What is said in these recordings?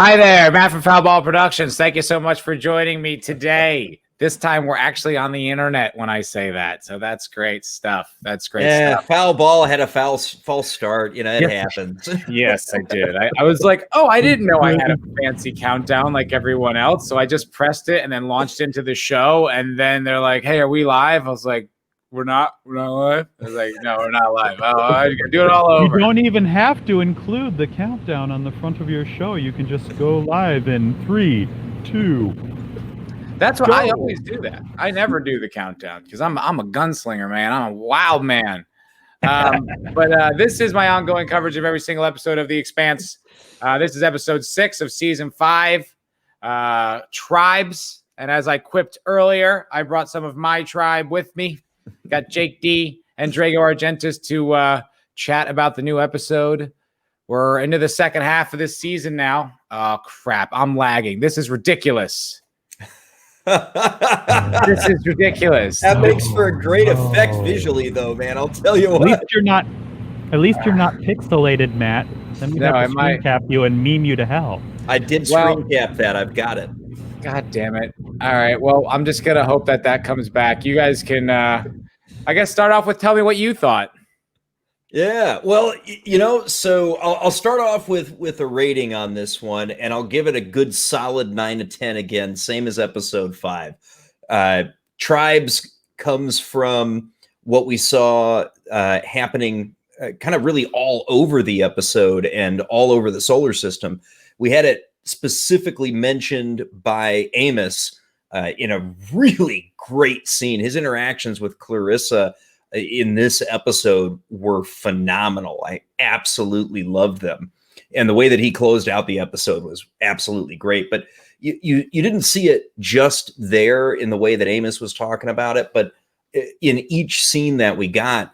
Hi there, Matt from Foul Ball Productions. Thank you so much for joining me today. This time we're actually on the internet when I say that, so that's great stuff. That's great stuff. Foul ball had a false start. You know, it happens. Yes, I did. I was like, oh, I didn't know I had a fancy countdown like everyone else, so I just pressed it and then launched into the show. And then they're like, "Hey, are we live?" I was like, We're not live. I was like, "No, we're not live." Oh, I'm gonna do it all over. You don't even have to include the countdown on the front of your show. You can just go live in 3, 2. That's what I always do. That I never do the countdown because I'm a gunslinger, man. I'm a wild man. But this is my ongoing coverage of every single episode of The Expanse. This is episode 6 of season 5, Tribes. And as I quipped earlier, I brought some of my tribe with me. Got Jake D and Drago Argentis to chat about the new episode. We're into the second half of this season now. Oh, crap. I'm lagging. This is ridiculous. This is ridiculous. That makes for a great effect visually, though, man. I'll tell you what. At least you're not pixelated, Matt. Then we'd have to screen cap you and meme you to hell. I did screen cap that. I've got it. God damn it. All right. Well, I'm just going to hope that comes back. You guys can, I guess, start off with tell me what you thought. Yeah. Well, so I'll start off with a rating on this one, and I'll give it a good solid 9 to 10 again, same as episode 5. Tribes comes from what we saw happening kind of really all over the episode and all over the solar system. We had it specifically mentioned by Amos in a really great scene. His interactions with Clarissa in this episode were phenomenal. I absolutely loved them. And the way that he closed out the episode was absolutely great. But you didn't see it just there in the way that Amos was talking about it, but in each scene that we got,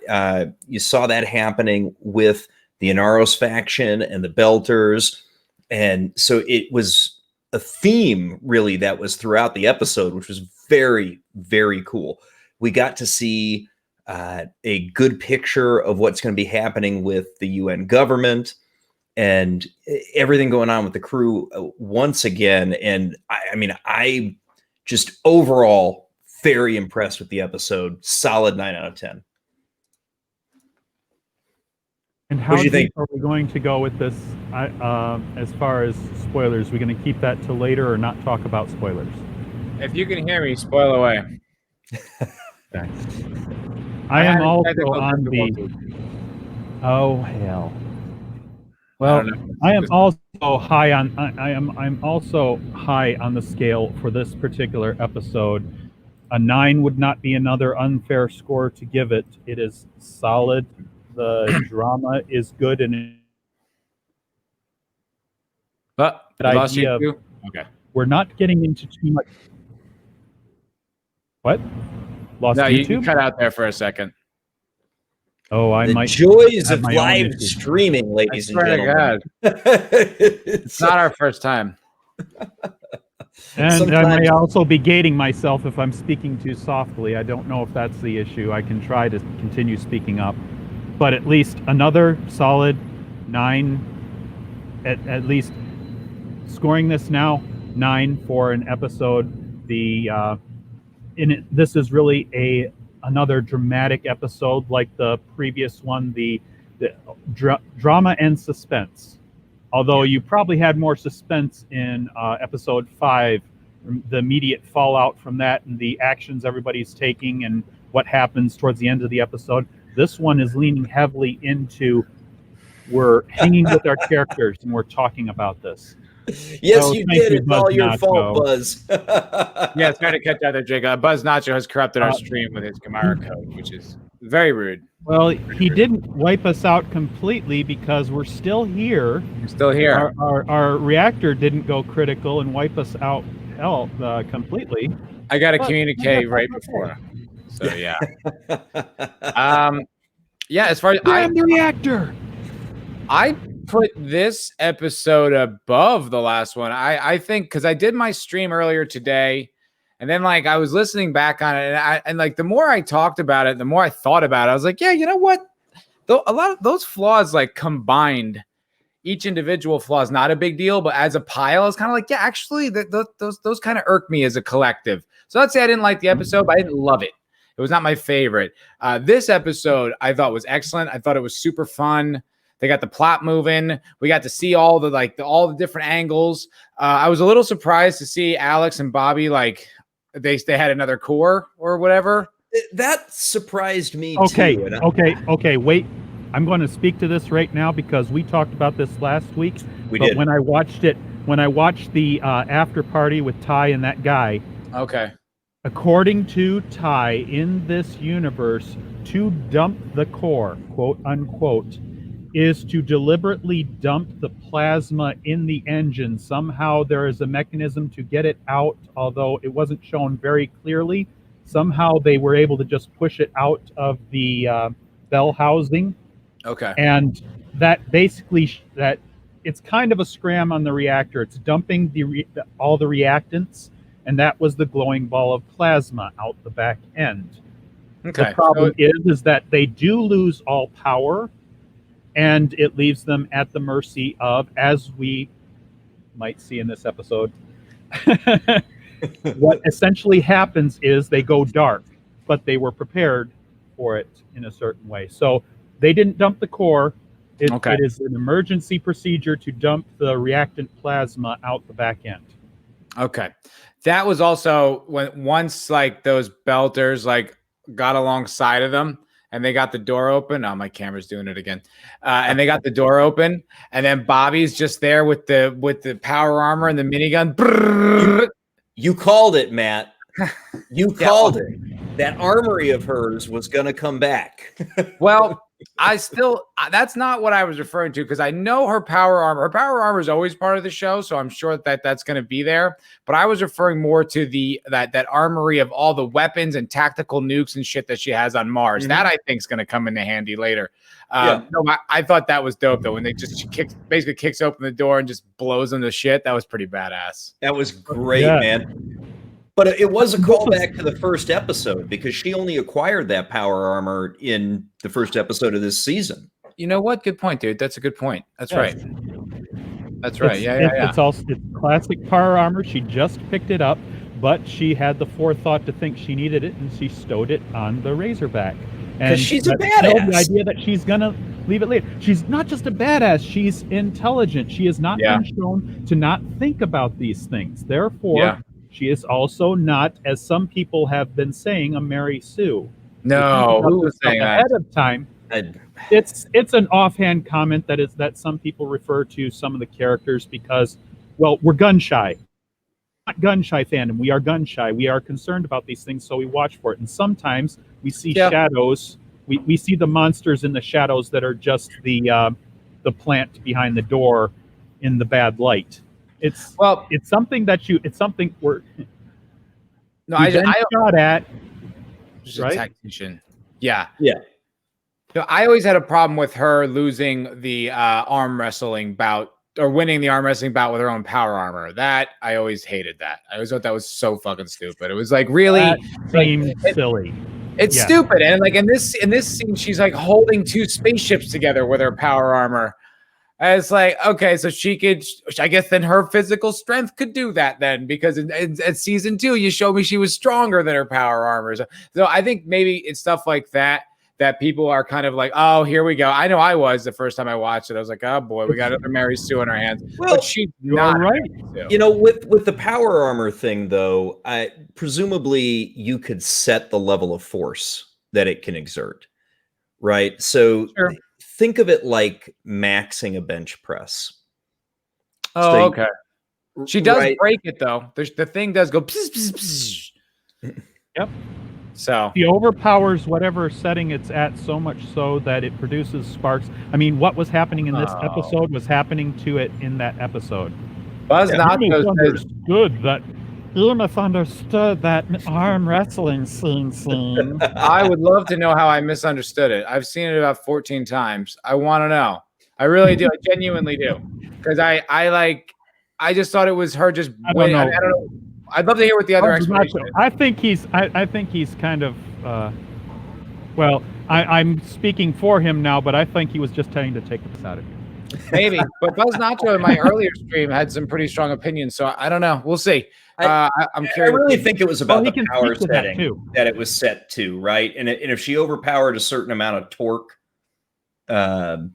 you saw that happening with the Inaros faction and the Belters. And so it was a theme really that was throughout the episode, which was very, very cool. We got to see a good picture of what's going to be happening with the UN government and everything going on with the crew once again. And I just overall very impressed with the episode. Solid 9 out of 10. And how deep are we going to go with this as far as spoilers? Are we going to keep that till later or not talk about spoilers? If you can hear me, spoil away. Thanks. I am also on the... Oh, hell. Well, I am also high on... I'm also high on the scale for this particular episode. A 9 would not be another unfair score to give it. It is solid. The drama is good, and but idea okay, we're not getting into too much. What? Lost no, YouTube? You cut out there for a second. Oh, I might. Joys of live streaming, ladies and gentlemen. It's not our first time. And I may also be gating myself if I'm speaking too softly. I don't know if that's the issue. I can try to continue speaking up. But at least another solid 9, at least scoring this now 9 for an episode. This is really another dramatic episode like the previous one. The drama and suspense. Although you probably had more suspense in episode 5, the immediate fallout from that and the actions everybody's taking and what happens towards the end of the episode. This one is leaning heavily into we're hanging with our characters and we're talking about this. Yes, so you did. It's all your fault, Buzz. Yeah, it's trying to catch out there, Jake. Buzz Nacho has corrupted our stream with his Gamara code, which is very rude. Well, he didn't wipe us out completely because we're still here. We're still here. Our reactor didn't go critical and wipe us out completely. I got a communique right before. So yeah. Yeah, as far as I'm the reactor. I put this episode above the last one. I think because I did my stream earlier today, and then like I was listening back on it, and like the more I talked about it, the more I thought about it. I was like, yeah, you know what? Though a lot of those flaws like combined each individual flaw is not a big deal, but as a pile, it's kind of like, yeah, actually, those kind of irk me as a collective. So let's say I didn't like the episode, but I didn't love it. It was not my favorite. This episode I thought was excellent. I thought it was super fun. They got the plot moving. We got to see all the different angles. I was a little surprised to see Alex and Bobbie they had another core or whatever. That surprised me too. Okay. Wait. I'm going to speak to this right now because we talked about this last week. We did. When I watched the after party with Ty and that guy. Okay. According to Ty, in this universe, to dump the core, quote unquote, is to deliberately dump the plasma in the engine. Somehow there is a mechanism to get it out, although it wasn't shown very clearly. Somehow they were able to just push it out of the bell housing. Okay. And that basically that it's kind of a scram on the reactor. It's dumping all the reactants, and that was the glowing ball of plasma out the back end. Okay. The problem is that they do lose all power, and it leaves them at the mercy of, as we might see in this episode, what essentially happens is they go dark, but they were prepared for it in a certain way. So they didn't dump the core. It is an emergency procedure to dump the reactant plasma out the back end. Okay. That was also once those belters got alongside of them and they got the door open. Oh, my camera's doing it again. And they got the door open, and then Bobbie's just there with the power armor and the minigun. You called it, Matt. You called it. That armory of hers was going to come back. Well, that's not what I was referring to, because I know her power armor is always part of the show, so I'm sure that's going to be there. But I was referring more to that armory of all the weapons and tactical nukes and shit that she has on Mars. Mm-hmm. That I think is going to come into handy later. No, I thought that was dope though, when she basically kicks open the door and just blows them to shit. That was pretty badass. That was great, man. But it was a callback to the first episode, because she only acquired that power armor in the first episode of this season. You know what? Good point, dude. That's a good point. That's right. That's right. It's classic power armor. She just picked it up, but she had the forethought to think she needed it, and she stowed it on the Razorback. Because she's a badass. The idea that she's gonna leave it later. She's not just a badass. She's intelligent. She has not been shown to not think about these things. Therefore, she is also not, as some people have been saying, a Mary Sue. No, who was saying that ahead of time? It's an offhand comment that some people refer to some of the characters because, well, we're gun shy. Not gun shy fandom. We are gun shy. We are concerned about these things, so we watch for it. And sometimes we see shadows. We see the monsters in the shadows that are just the plant behind the door in the bad light. It's something we're I shot at. Just a tactician. Yeah. No, I always had a problem with her losing the arm wrestling bout, or winning the arm wrestling bout with her own power armor. That I always hated that. I always thought that was so fucking stupid. It was really silly. It's stupid. And in this scene, she's holding two spaceships together with her power armor. And it's okay, so she could, I guess then her physical strength could do that then, because in season 2, you showed me she was stronger than her power armor. So I think maybe it's stuff like that people are kind of oh, here we go. I know I was the first time I watched it. I was oh boy, we got another Mary Sue in our hands. Well, but she's not right. With the power armor thing though, presumably you could set the level of force that it can exert, right? So think of it like maxing a bench press. Oh, okay. She does break it though. The thing does go. Pss, pss, pss. Yep. So he overpowers whatever setting it's at so much so that it produces sparks. I mean, what was happening in this episode was happening to it in that episode. Buzz Nacho You misunderstood that arm wrestling scene. I would love to know how I misunderstood it. I've seen it about 14 times. I want to know. I really do. I genuinely do. Because I just thought it was her just winning. I don't know. I'd love to hear what the other explanation is. I think he's kind of I'm speaking for him now, but I think he was just trying to take this out of you. Maybe, but Buzz Nacho in my earlier stream had some pretty strong opinions, so I don't know. We'll see. I'm I curious. really think it was about he the can power speak to that setting too. that it was set to, right? And if she overpowered a certain amount of torque, that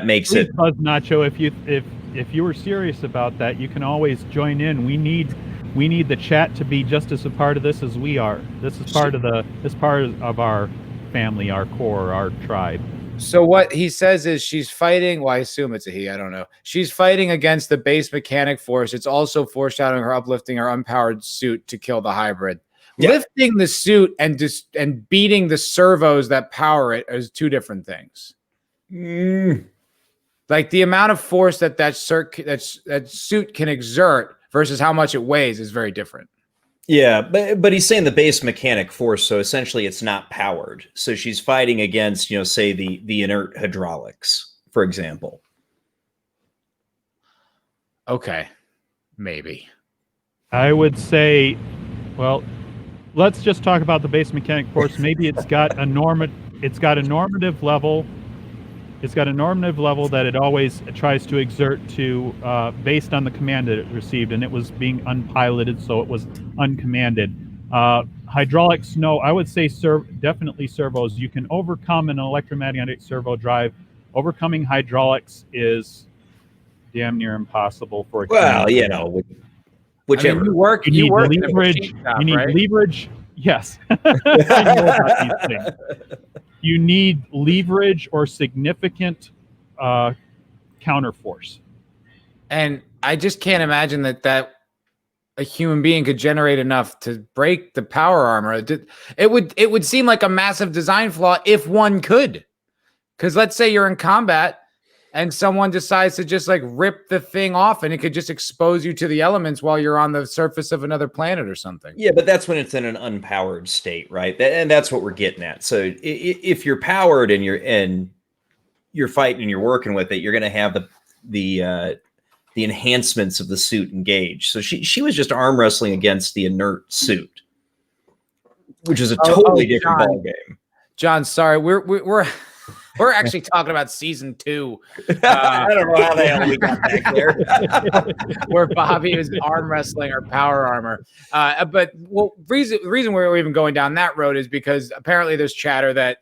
makes Please, it. Buzz Nacho, if you were serious about that, you can always join in. We need the chat to be just as a part of this as we are. This is part of our family, our core, our tribe. So what he says is she's fighting. Well, I assume it's a he. I don't know. She's fighting against the base mechanic force. It's also foreshadowing her uplifting her unpowered suit to kill the hybrid. Yeah. Lifting the suit and beating the servos that power it is two different things. Like the amount of force that suit can exert versus how much it weighs is very different. Yeah, but he's saying the base mechanic force, so essentially it's not powered. So she's fighting against, say the inert hydraulics, for example. Okay, maybe. I would say, well, let's just talk about the base mechanic force. Maybe it's got a normative level. It's got a normative level that it always tries to exert to based on the command that it received, and it was being unpiloted, so it was uncommanded. Hydraulics, no, I would say definitely servos. You can overcome an electromagnetic servo drive. Overcoming hydraulics is damn near impossible for a whichever. I mean, you work leverage. Shop, you need right? leverage. Yes. I know about these things. You need leverage or significant counterforce. And I just can't imagine that a human being could generate enough to break the power armor. It would seem like a massive design flaw if one could. Because let's say you're in combat and someone decides to just like rip the thing off and it could just expose you to the elements while you're on the surface of another planet or something. Yeah, but that's when it's in an unpowered state, right? And that's what we're getting at. So if you're powered and you're fighting and you're working with it, you're going to have the enhancements of the suit engaged. So she was just arm wrestling against the inert suit, which is a totally different ball game. John, sorry, we're actually talking about season 2. I don't know how the hell we got back there. Where Bobbie was arm wrestling her power armor. But the reason we're even going down that road is because apparently there's chatter that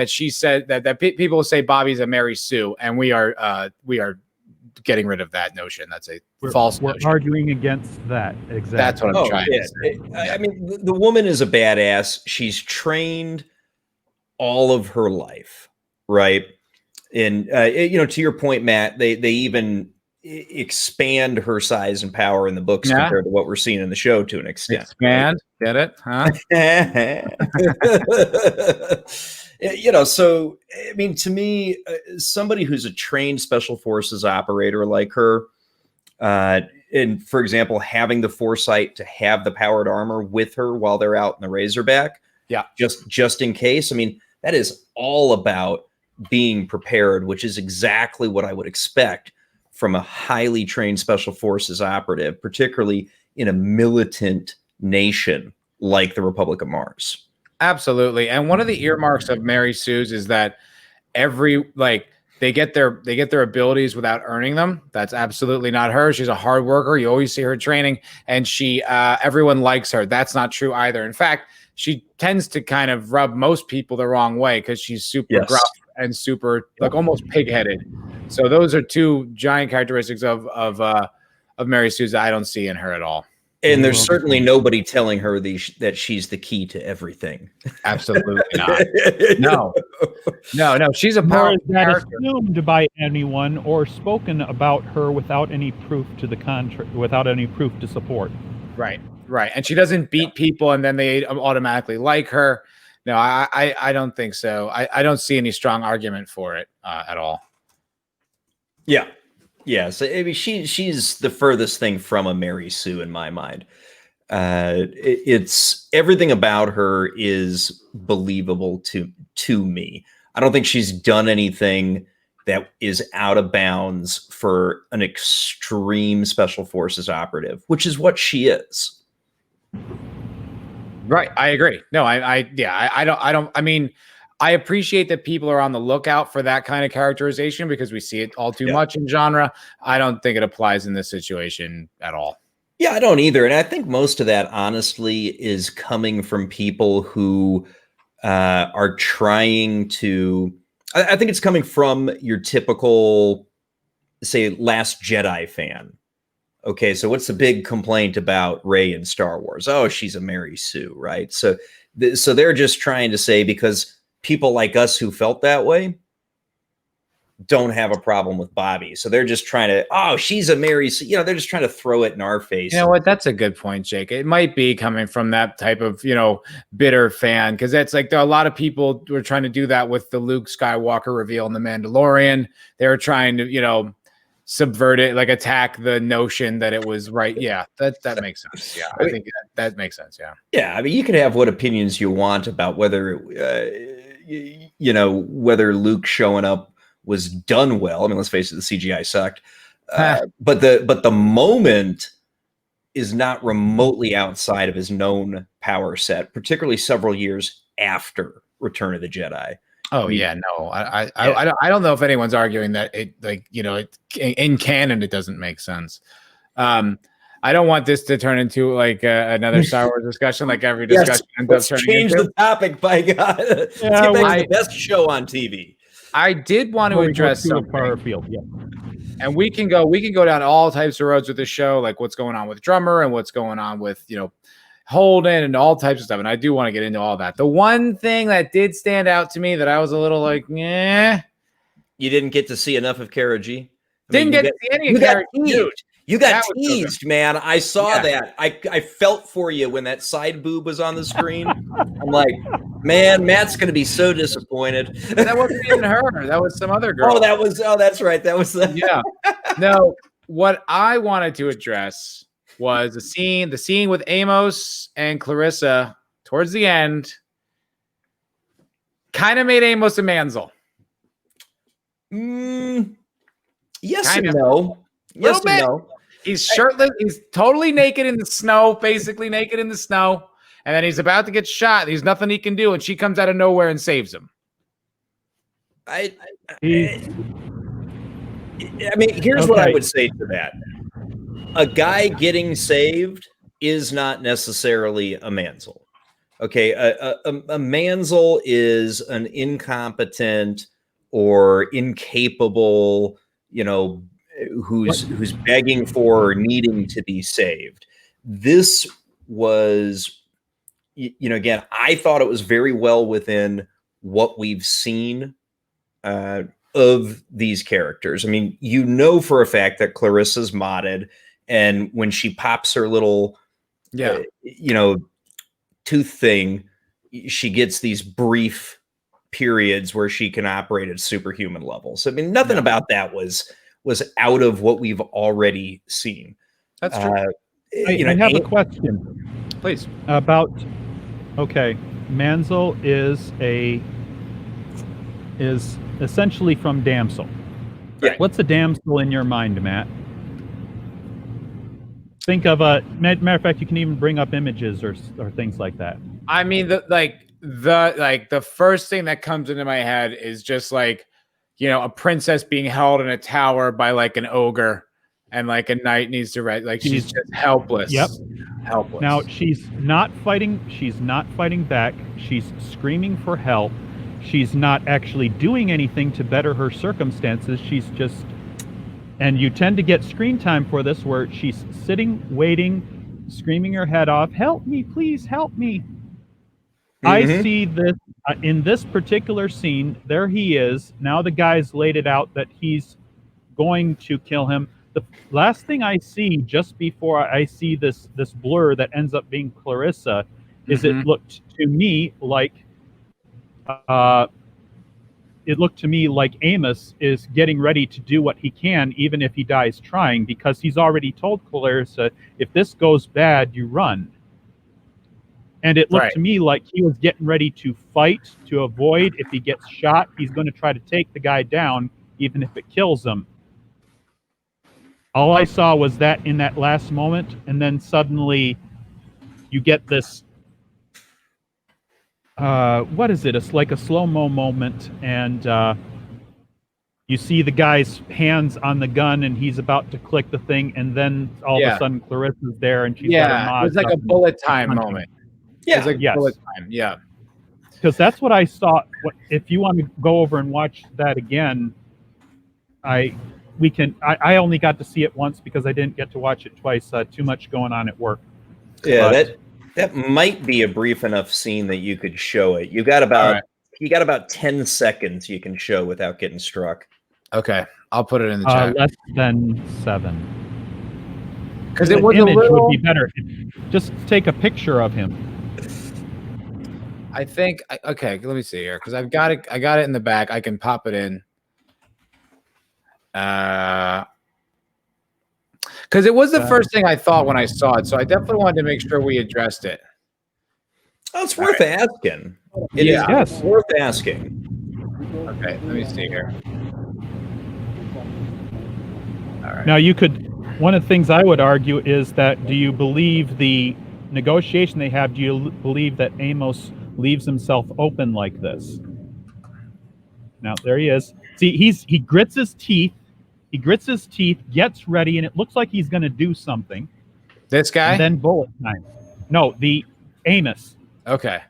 she said that people say Bobbie's a Mary Sue, and we are getting rid of that notion. That's false notion. We're arguing against that. Exactly. That's what I'm trying to say. I mean, the woman is a badass. She's trained all of her life. Right. And, to your point, Matt, they even expand her size and power in the books compared to what we're seeing in the show to an extent. Expand. Right? Get it? Huh? So, I mean, to me, somebody who's a trained special forces operator like her, and for example, having the foresight to have the powered armor with her while they're out in the Razorback. Yeah. Just in case. I mean, that is all about being prepared, which is exactly what I would expect from a highly trained special forces operative, particularly in a militant nation like the Republic of Mars. Absolutely. And one of the earmarks of Mary Sue's is that they get their abilities without earning them. That's absolutely not her. She's a hard worker. You always see her training, and everyone likes her. That's not true either. In fact, she tends to kind of rub most people the wrong way because she's super gruff and super almost pig-headed. So those are two giant characteristics of Mary Sue that I don't see in her at all. And there's certainly nobody telling her that she's the key to everything. Absolutely not. No. She's a powerful character. Assumed by anyone or spoken about her without any proof to the contrary, without any proof to support. Right. And she doesn't beat people and then they automatically like her. No, I don't think so. I don't see any strong argument for it at all. Yeah. So I mean, she's the furthest thing from a Mary Sue in my mind. It's everything about her is believable to me. I don't think she's done anything that is out of bounds for an extreme special forces operative, which is what she is. Right. I agree. No, I mean, I appreciate that people are on the lookout for that kind of characterization because we see it all too much in genre. I don't think it applies in this situation at all. Yeah, I don't either. And I think most of that, honestly, is coming from people who are trying to. I think it's coming from your typical, say, Last Jedi fan. Okay, so what's the big complaint about Rey in Star Wars? Oh, she's a Mary Sue, right? So they're just trying to say, because people like us who felt that way don't have a problem with Bobbie. So they're just trying to, oh, she's a Mary Sue. They're just trying to throw it in our face. You know what? That's a good point, Jake. It might be coming from that type of, bitter fan, because it's like there are a lot of people who are trying to do that with the Luke Skywalker reveal in The Mandalorian. They were trying to, subvert it, like attack the notion that it was right. Yeah, that makes sense. Yeah, I think that makes sense. Yeah. Yeah, I mean, you can have what opinions you want about whether, whether Luke showing up was done well. I mean, let's face it, the CGI sucked. But the moment is not remotely outside of his known power set, particularly several years after Return of the Jedi. Oh yeah, no, I don't know if anyone's arguing that it, in canon it doesn't make sense. I don't want this to turn into like another Star Wars discussion, like every discussion ends up turning change into. The topic, by God. Let's get back to the best show on TV. I did want to address something. Power field, yeah. And we can go down all types of roads with the show, like what's going on with Drummer and what's going on with Holden and all types of stuff. And I do want to get into all that. The one thing that did stand out to me that I was a little like, yeah. You didn't get to see enough of Kara G? Didn't get to see any of Kara G. You got teased, man. I saw that. I felt for you when that side boob was on the screen. I'm like, man, Matt's going to be so disappointed. That wasn't even her. That was some other girl. That's right. That was yeah. No, what I wanted to address was the scene with Amos and Clarissa towards the end kind of made Amos a manzel. Yes and no. Yes and no. He's shirtless. He's totally naked in the snow, basically naked in the snow. And then he's about to get shot. There's nothing he can do. And she comes out of nowhere and saves him. I mean, here's what I would say to that. A guy getting saved is not necessarily a manzel. Okay, a manzel is an incompetent or incapable, who's begging for or needing to be saved. This was, again, I thought it was very well within what we've seen of these characters. I mean, for a fact that Clarissa's modded. And when she pops her little, tooth thing, she gets these brief periods where she can operate at superhuman levels. I mean, nothing about that was out of what we've already seen. That's true. I have a question, please. About manzel is essentially from damsel. Yeah. What's a damsel in your mind, Matt? Think of matter of fact, you can even bring up images or things like that. I mean, the first thing that comes into my head is just like, a princess being held in a tower by like an ogre, and like a knight needs to she's just helpless. Yep. Helpless. Now she's not fighting. She's not fighting back. She's screaming for help. She's not actually doing anything to better her circumstances. She's just. And you tend to get screen time for this where she's sitting, waiting, screaming her head off, help me, please help me. Mm-hmm. I see this in this particular scene. There he is. Now the guy's laid it out that he's going to kill him. The last thing I see just before I see this blur that ends up being Clarissa is it looked to me like Amos is getting ready to do what he can, even if he dies trying, because he's already told Clarissa, if this goes bad, you run. And it looked to me like he was getting ready to fight to avoid, if he gets shot, he's going to try to take the guy down, even if it kills him. All I saw was that in that last moment, and then suddenly you get this what is it? It's like a slow-mo moment, and you see the guy's hands on the gun, and he's about to click the thing, and then all of a sudden Clarissa's there, and she's got her Yeah, Moz it's like up a and bullet time punching. moment. Yeah. It's like Yes. bullet time. Yeah. Because that's what I saw. If you want to go over and watch that again, I only got to see it once because I didn't get to watch it twice. Too much going on at work. Yeah, But- that might be a brief enough scene that you could show it. You got about 10 seconds you can show without getting struck. Okay, I'll put it in the chat. Less than 7. Because The it was a image little. would be better. Just take a picture of him. I think. Okay, let me see here because I've got it. I got it in the back. I can pop it in. Because it was the first thing I thought when I saw it, so I definitely wanted to make sure we addressed it. Oh, it's worth asking. It is Yes. worth asking. Okay, let me see here. All right. Now, one of the things I would argue is that do you believe the negotiation they have? Do you believe that Amos leaves himself open like this? Now, there he is. See, he grits his teeth. He grits his teeth, gets ready, and it looks like he's going to do something. This guy? And then bullet time. No, the Amos. Okay.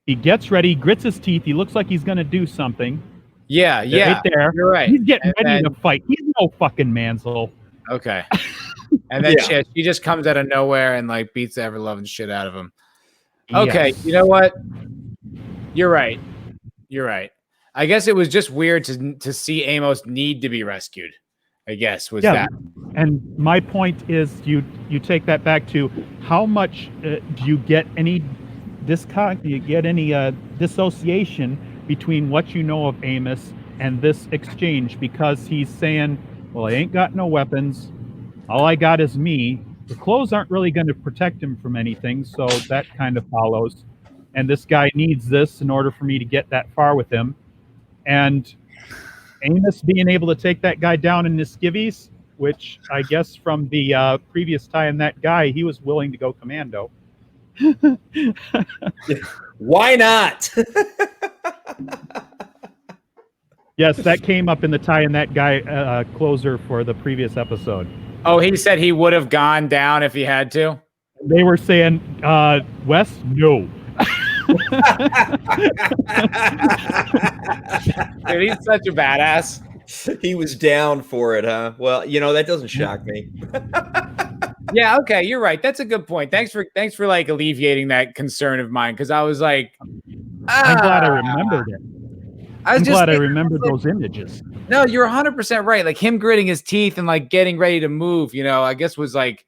He gets ready, grits his teeth. He looks like he's going to do something. Yeah. Right there. You're right. He's getting And ready then- to fight. He's no fucking Mansell. Okay. And then she just comes out of nowhere and like beats the ever loving shit out of him. Okay, Yes. you know what? You're right. You're right. I guess it was just weird to see Amos need to be rescued. I guess was that. And my point is, you take that back to how much do you get any dissociation between what you know of Amos and this exchange? Because he's saying, "Well, I ain't got no weapons. All I got is me." The clothes aren't really going to protect him from anything, so that kind of follows. And this guy needs this in order for me to get that far with him. And Amos being able to take that guy down in his skivvies, which I guess from the previous time that guy, he was willing to go commando. Why not? Yes, that came up in the tie and that guy closer for the previous episode. Oh, he said he would have gone down if he had to. They were saying, Wes, no. Dude, he's such a badass. He was down for it, huh? Well, that doesn't shock me. Yeah, okay, you're right. That's a good point. Thanks for like alleviating that concern of mine because I was like, I'm glad I remembered it. I'm glad I remembered those images. No, you're 100% right. Like him gritting his teeth and like getting ready to move, I guess was like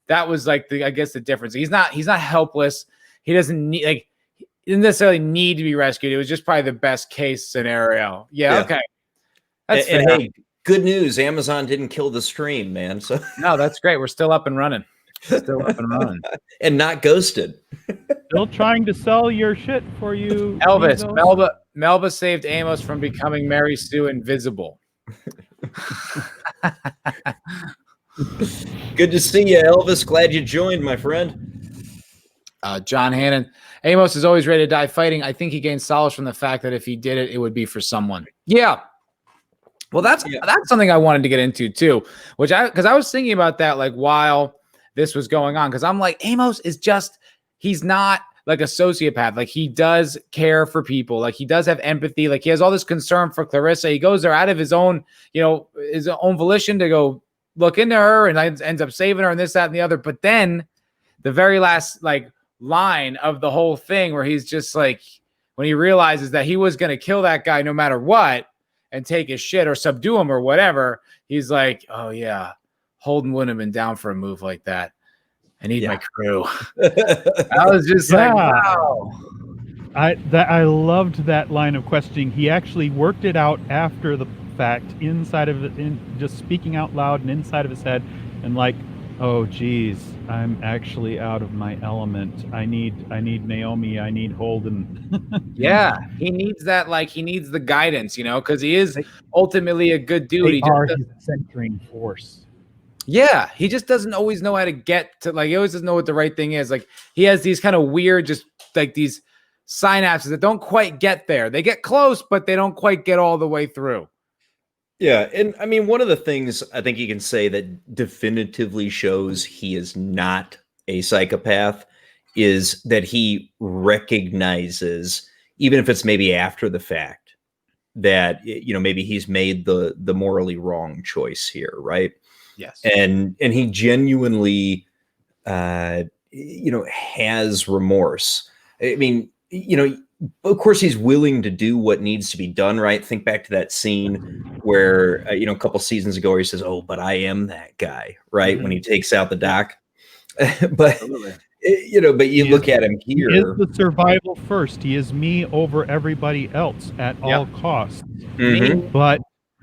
the difference. He's not helpless. He doesn't need he didn't necessarily need to be rescued. It was just probably the best case scenario. Yeah. Okay. That's and fair. hey, good news. Amazon didn't kill the stream, man. So no, that's great. We're still up and running. And not ghosted. Still trying to sell your shit for you. Elvis, Melba saved Amos from becoming Mary Sue invisible. Good to see you, Elvis. Glad you joined, my friend. John Hannon. Amos is always ready to die fighting. I think he gains solace from the fact that if he did it, it would be for someone. Yeah. Well, that's something I wanted to get into too, because I was thinking about that like while this was going on, because I'm like, Amos is he's not like a sociopath. Like he does care for people. Like he does have empathy. Like he has all this concern for Clarissa. He goes there out of his own, his own volition to go look into her and ends up saving her and this, that, and the other. But then the very last line of the whole thing where he's just like, when he realizes that he was going to kill that guy no matter what and take his shit or subdue him or whatever, he's like, oh yeah, Holden wouldn't have been down for a move like that. I need my crew. I was just like, wow. I loved that line of questioning. He actually worked it out after the fact, inside of it, just speaking out loud and inside of his head, and like, oh geez, I'm actually out of my element. I need Naomi. I need Holden. Yeah, he needs that. He needs the guidance, because he is ultimately a good dude. They are his centering force. Yeah, he just doesn't always know how to get to. He always doesn't know what the right thing is. He has these kind of weird, just these synapses that don't quite get there. They get close, but they don't quite get all the way through. Yeah, and I mean, one of the things I think you can say that definitively shows he is not a psychopath is that he recognizes, even if it's maybe after the fact, that maybe he's made the morally wrong choice here, right? Yes, and he genuinely, has remorse. I mean, of course, he's willing to do what needs to be done, right? Think back to that scene where, a couple seasons ago, where he says, "Oh, but I am that guy," right? Mm-hmm. When he takes out the doc. But, absolutely. But you look at him here. He is the survival first. He is me over everybody else at all costs. Mhm. But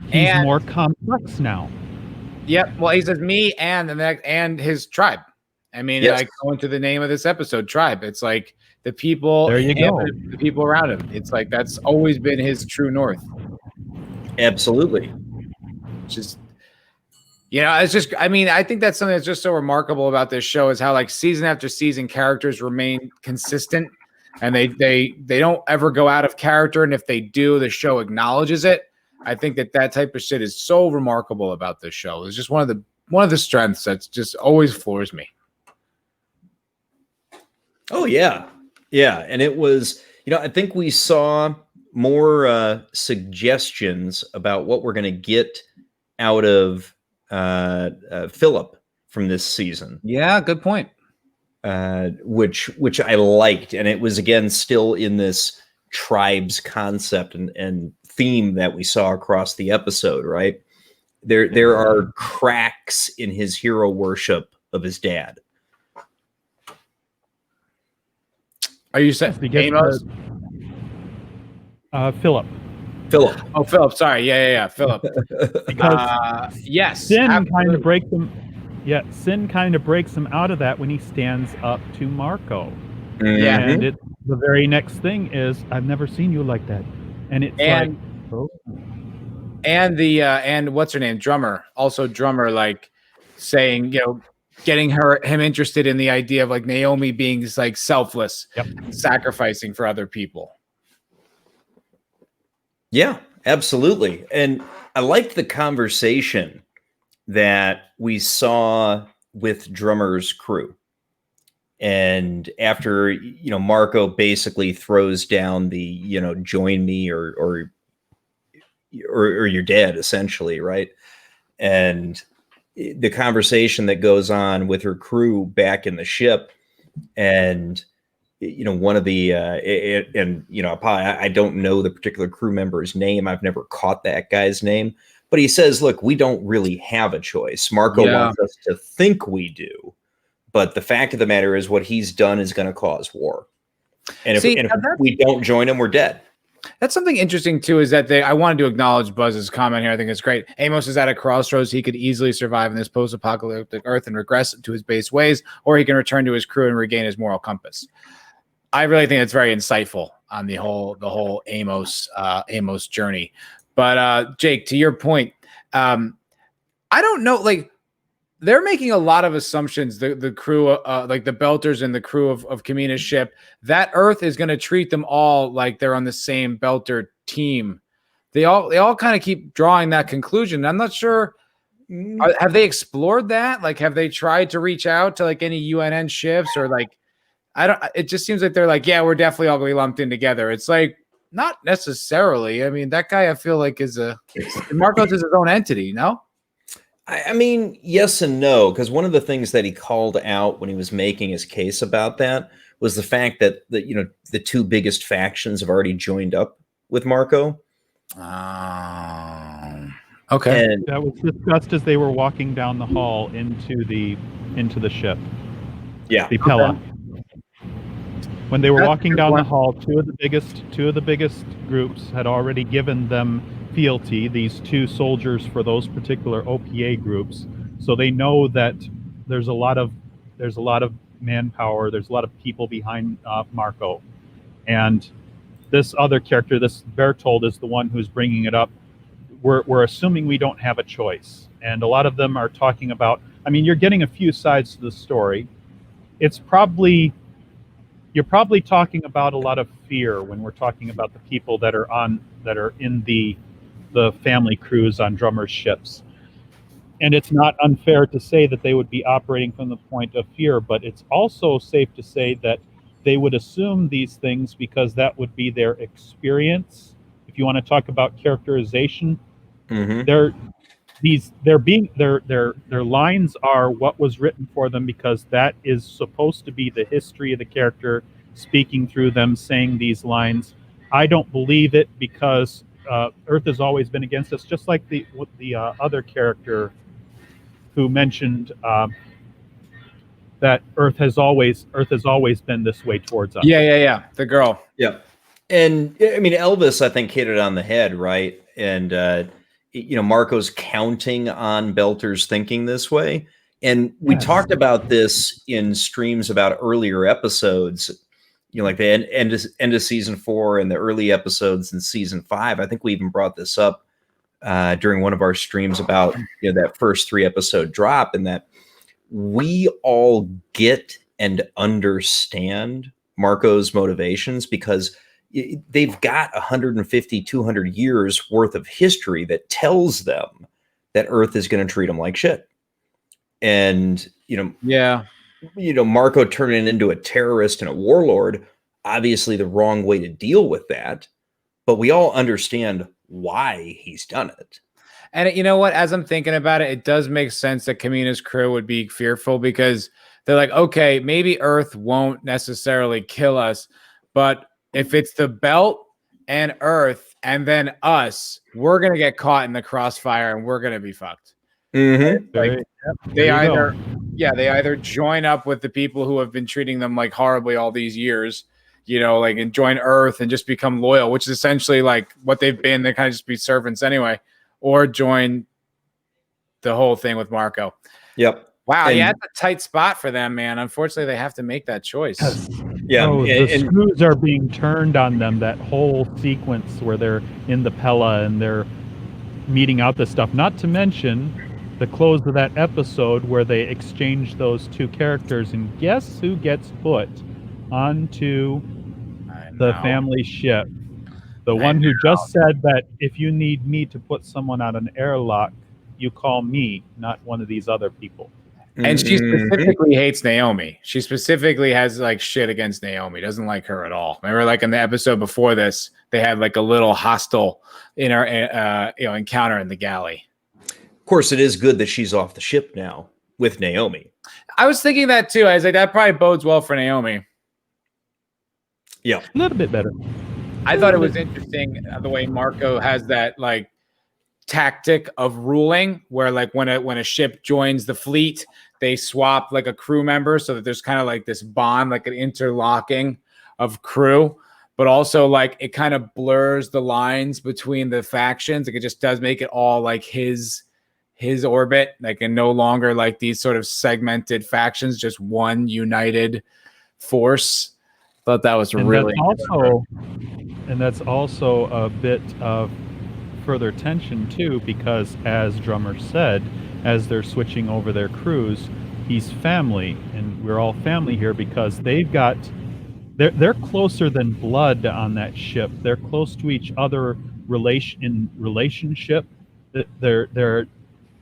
he's more complex now. Yep. Well, he says me and the next and his tribe. I mean, Yes. like going to the name of this episode, tribe. It's like the people, There you go. the people around him. It's like that's always been his true north. Absolutely. Just, it's just. I mean, I think that's something that's just so remarkable about this show is how like season after season characters remain consistent, and they don't ever go out of character. And if they do, the show acknowledges it. I think that type of shit is so remarkable about this show. It's just one of the strengths that's just always floors me. Oh yeah. Yeah. And it was, I think we saw more suggestions about what we're going to get out of Philip from this season. Yeah, good point. Which I liked. And it was, again, still in this tribes concept and theme that we saw across the episode, right? There are cracks in his hero worship of his dad. Are you saying Amos? Philip. Oh, Philip. Sorry. Yeah. Philip. Because yes, sin absolutely. kind of breaks him. Yeah, sin kind of breaks him out of that when he stands up to Marco. Yeah. And the very next thing is, "I've never seen you like that," and it's like, oh. And and what's her name? Drummer, like saying, getting him interested in the idea of like Naomi being like selfless, sacrificing for other people. Yeah, absolutely. And I liked the conversation that we saw with Drummer's crew. And after, Marco basically throws down the, join me or you're dead, essentially, right? And the conversation that goes on with her crew back in the ship, and one of the I don't know the particular crew member's name. I've never caught that guy's name, but he says, "Look, we don't really have a choice. Marco wants us to think we do, but the fact of the matter is, what he's done is going to cause war. And if we don't join him, we're dead." That's something interesting too, is that I wanted to acknowledge Buzz's comment here. I think it's great. Amos is at a crossroads. He could easily survive in this post-apocalyptic Earth and regress to his base ways, or he can return to his crew and regain his moral compass. I really think it's very insightful on the whole Amos journey. But Jake, to your point, I don't know, like they're making a lot of assumptions. The crew, like the Belters and the crew of Kamina's ship, that Earth is going to treat them all like they're on the same Belter team. They all kind of keep drawing that conclusion. I'm not sure. Have they explored that? Like, have they tried to reach out to like any UNN ships or like? It just seems like they're like, yeah, we're definitely all going to be lumped in together. It's like, not necessarily. I mean, that guy, I feel like Marcos is his own entity, no? I mean, yes and no, because one of the things that he called out when he was making his case about that was the fact that the two biggest factions have already joined up with Marco. Okay. And that was discussed as they were walking down the hall into the ship. Yeah. The Pella. Okay. When they were walking down the hall, two of the biggest groups had already given them fealty, these two soldiers for those particular OPA groups. So they know that there's a lot of manpower, there's a lot of people behind Marco. And this other character, this Bertold, is the one who's bringing it up. We're assuming we don't have a choice. And a lot of them are talking about, I mean, you're getting a few sides to the story. It's probably you're probably talking about a lot of fear when we're talking about the people that are in the family crews on Drummer's ships. And it's not unfair to say that they would be operating from the point of fear, but it's also safe to say that they would assume these things because that would be their experience. If you want to talk about characterization, their lines are what was written for them, because that is supposed to be the history of the character speaking through them, saying these lines. I don't believe it because Earth has always been against us, just like the other character who mentioned that Earth has always been this way towards us. Yeah. The girl. Yeah. And I mean, Elvis, I think, hit it on the head, right? And, Marco's counting on Belter's thinking this way. And we talked about this in streams about earlier episodes, like the end of season 4 and the early episodes in season 5. I think we even brought this up during one of our streams about that first 3 episode drop, and that we all get and understand Marco's motivations because they've got 150, 200 years worth of history that tells them that Earth is going to treat them like shit. And, Marco turning into a terrorist and a warlord, obviously the wrong way to deal with that, but we all understand why he's done it. And you know what? As I'm thinking about it, it does make sense that Kamina's crew would be fearful because they're like, okay, maybe Earth won't necessarily kill us, but if it's the belt and Earth and then us, we're going to get caught in the crossfire and we're going to be fucked. Like, they either join up with the people who have been treating them like horribly all these years, and join Earth and just become loyal, which is essentially like what they've been. They kind of just be servants anyway, or join the whole thing with Marco. Yep. Wow. Yeah, it's a tight spot for them, man. Unfortunately, they have to make that choice. Yeah. The screws are being turned on them. That whole sequence where they're in the Pella and they're meeting out this stuff. Not to mention the close of that episode where they exchange those 2 characters, and guess who gets put onto the family ship? The one who just said that if you need me to put someone on an airlock, you call me, not one of these other people. And she specifically hates Naomi. She specifically has like shit against Naomi. Doesn't like her at all. Remember, like in the episode before this, they had like a little hostile encounter in the galley. Of course, it is good that she's off the ship now with Naomi. I was thinking that too. I was like, that probably bodes well for Naomi. Yeah, a little bit better. I thought it was interesting the way Marco has that like tactic of ruling, where like when a ship joins the fleet, they swap like a crew member so that there's kind of like this bond, like an interlocking of crew, but also like it kind of blurs the lines between the factions. Like it just does make it all like his orbit, like, and no longer like these sort of segmented factions, just one united force. Thought that was really and that's also a bit of further tension too, because as Drummer said, as they're switching over their crews, he's family, and we're all family here because they're closer than blood on that ship. They're close to each other relationship. There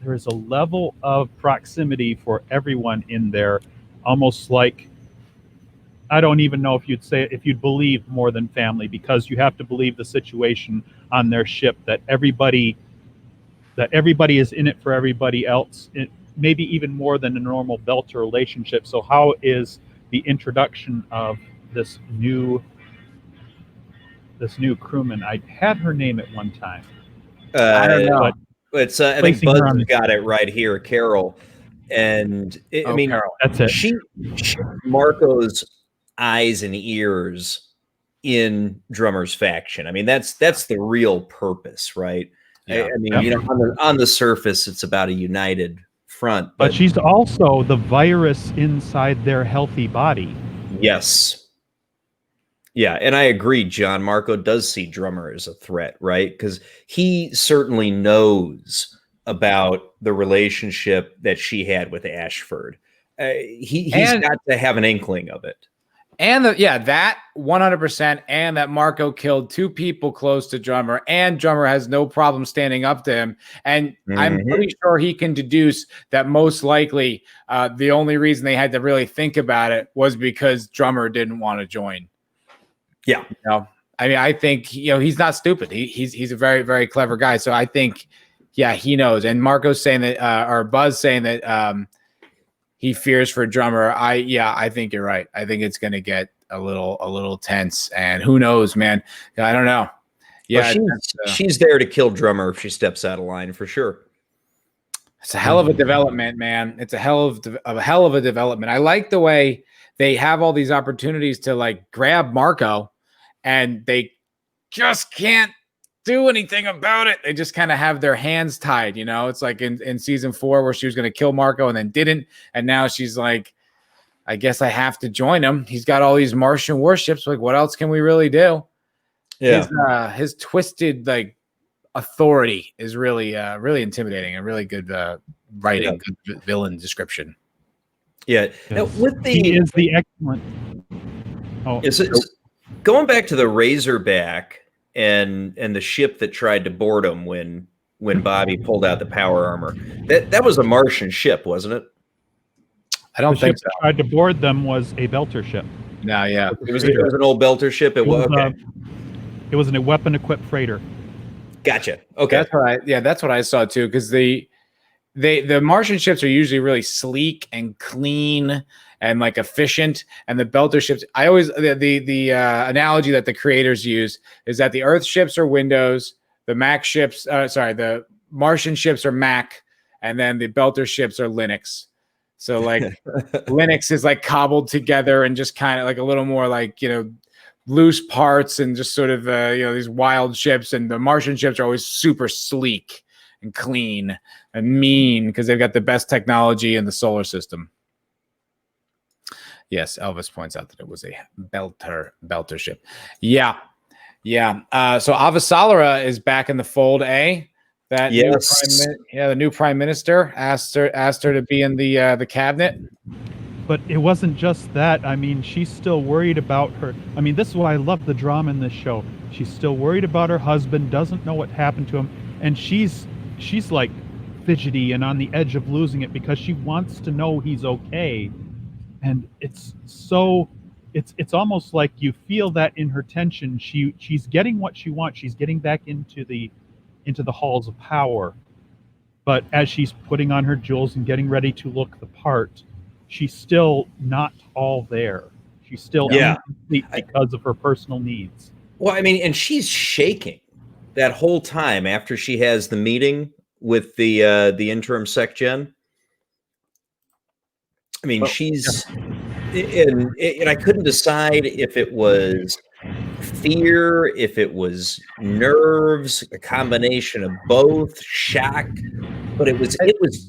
is a level of proximity for everyone in there, almost like, I don't even know if you'd believe more than family, because you have to believe the situation on their ship, that everybody is in it for everybody else, maybe even more than a normal Belter relationship. So how is the introduction of this new crewman? I had her name at one time. I don't know. It's I think Buzz got it right here, Carol. And Carol. That's it. She Marco's eyes and ears in Drummer's faction. I mean, that's the real purpose, right? Yeah. I mean, on the surface, it's about a united front, but she's also the virus inside their healthy body. Yes. Yeah, and I agree, John. Marco does see Drummer as a threat, right? Because he certainly knows about the relationship that she had with Ashford. He's got to have an inkling of it. And that 100%, and that Marco killed 2 people close to Drummer, and Drummer has no problem standing up to him. And I'm pretty sure he can deduce that most likely the only reason they had to really think about it was because Drummer didn't want to join. Yeah. You know? I mean, I think he's not stupid. He's a very, very clever guy. So I think, he knows. And Marco's saying that, or Buzz saying that he fears for Drummer. I think you're right. I think it's going to get a little tense, and who knows, man? I don't know. Yeah, well, she's there to kill Drummer if she steps out of line for sure. It's a hell of a development, man. It's a hell of a development. I like the way they have all these opportunities to like grab Marco, and they just can't do anything about it. They just kind of have their hands tied, It's like in season 4 where she was going to kill Marco and then didn't, and now she's like, I guess I have to join him. He's got all these Martian warships. Like, what else can we really do? Yeah, his twisted like authority is really really intimidating and really good writing, good villain description. Yeah. Now, he is the excellent. Going back to the Razorback and the ship that tried to board him when Bobbie pulled out the power armor. That was a Martian ship, wasn't it? I don't think so. That tried to board them was a Belter ship. No, yeah. It was an old Belter ship. It was okay. It was a weapon-equipped freighter. Gotcha. Okay. That's what I saw too, because the Martian ships are usually really sleek and clean and like efficient, and the Belter ships. I always the analogy that the creators use is that the Earth ships are Windows, the the Martian ships are Mac, and then the Belter ships are Linux. So like Linux is like cobbled together and just kind of like a little more like loose parts and just sort of these wild ships, and the Martian ships are always super sleek and clean and mean because they've got the best technology in the solar system. Yes, Elvis points out that it was a Belter ship. Yeah. So Avasarala is back in the fold, eh? The new prime minister asked her to be in the cabinet. But it wasn't just that. I mean, she's still worried about her. I mean, this is why I love the drama in this show. She's still worried about her husband, doesn't know what happened to him, and she's like fidgety and on the edge of losing it because she wants to know he's okay. And it's almost like you feel that in her tension. She's getting what she wants. She's getting back into the halls of power. But as she's putting on her jewels and getting ready to look the part, she's still not all there. She's still incomplete because of her personal needs. Well, I mean, and she's shaking that whole time after she has the meeting with the interim SecGen. I mean, she's and I couldn't decide if it was fear, if it was nerves, a combination of both, shock, but it was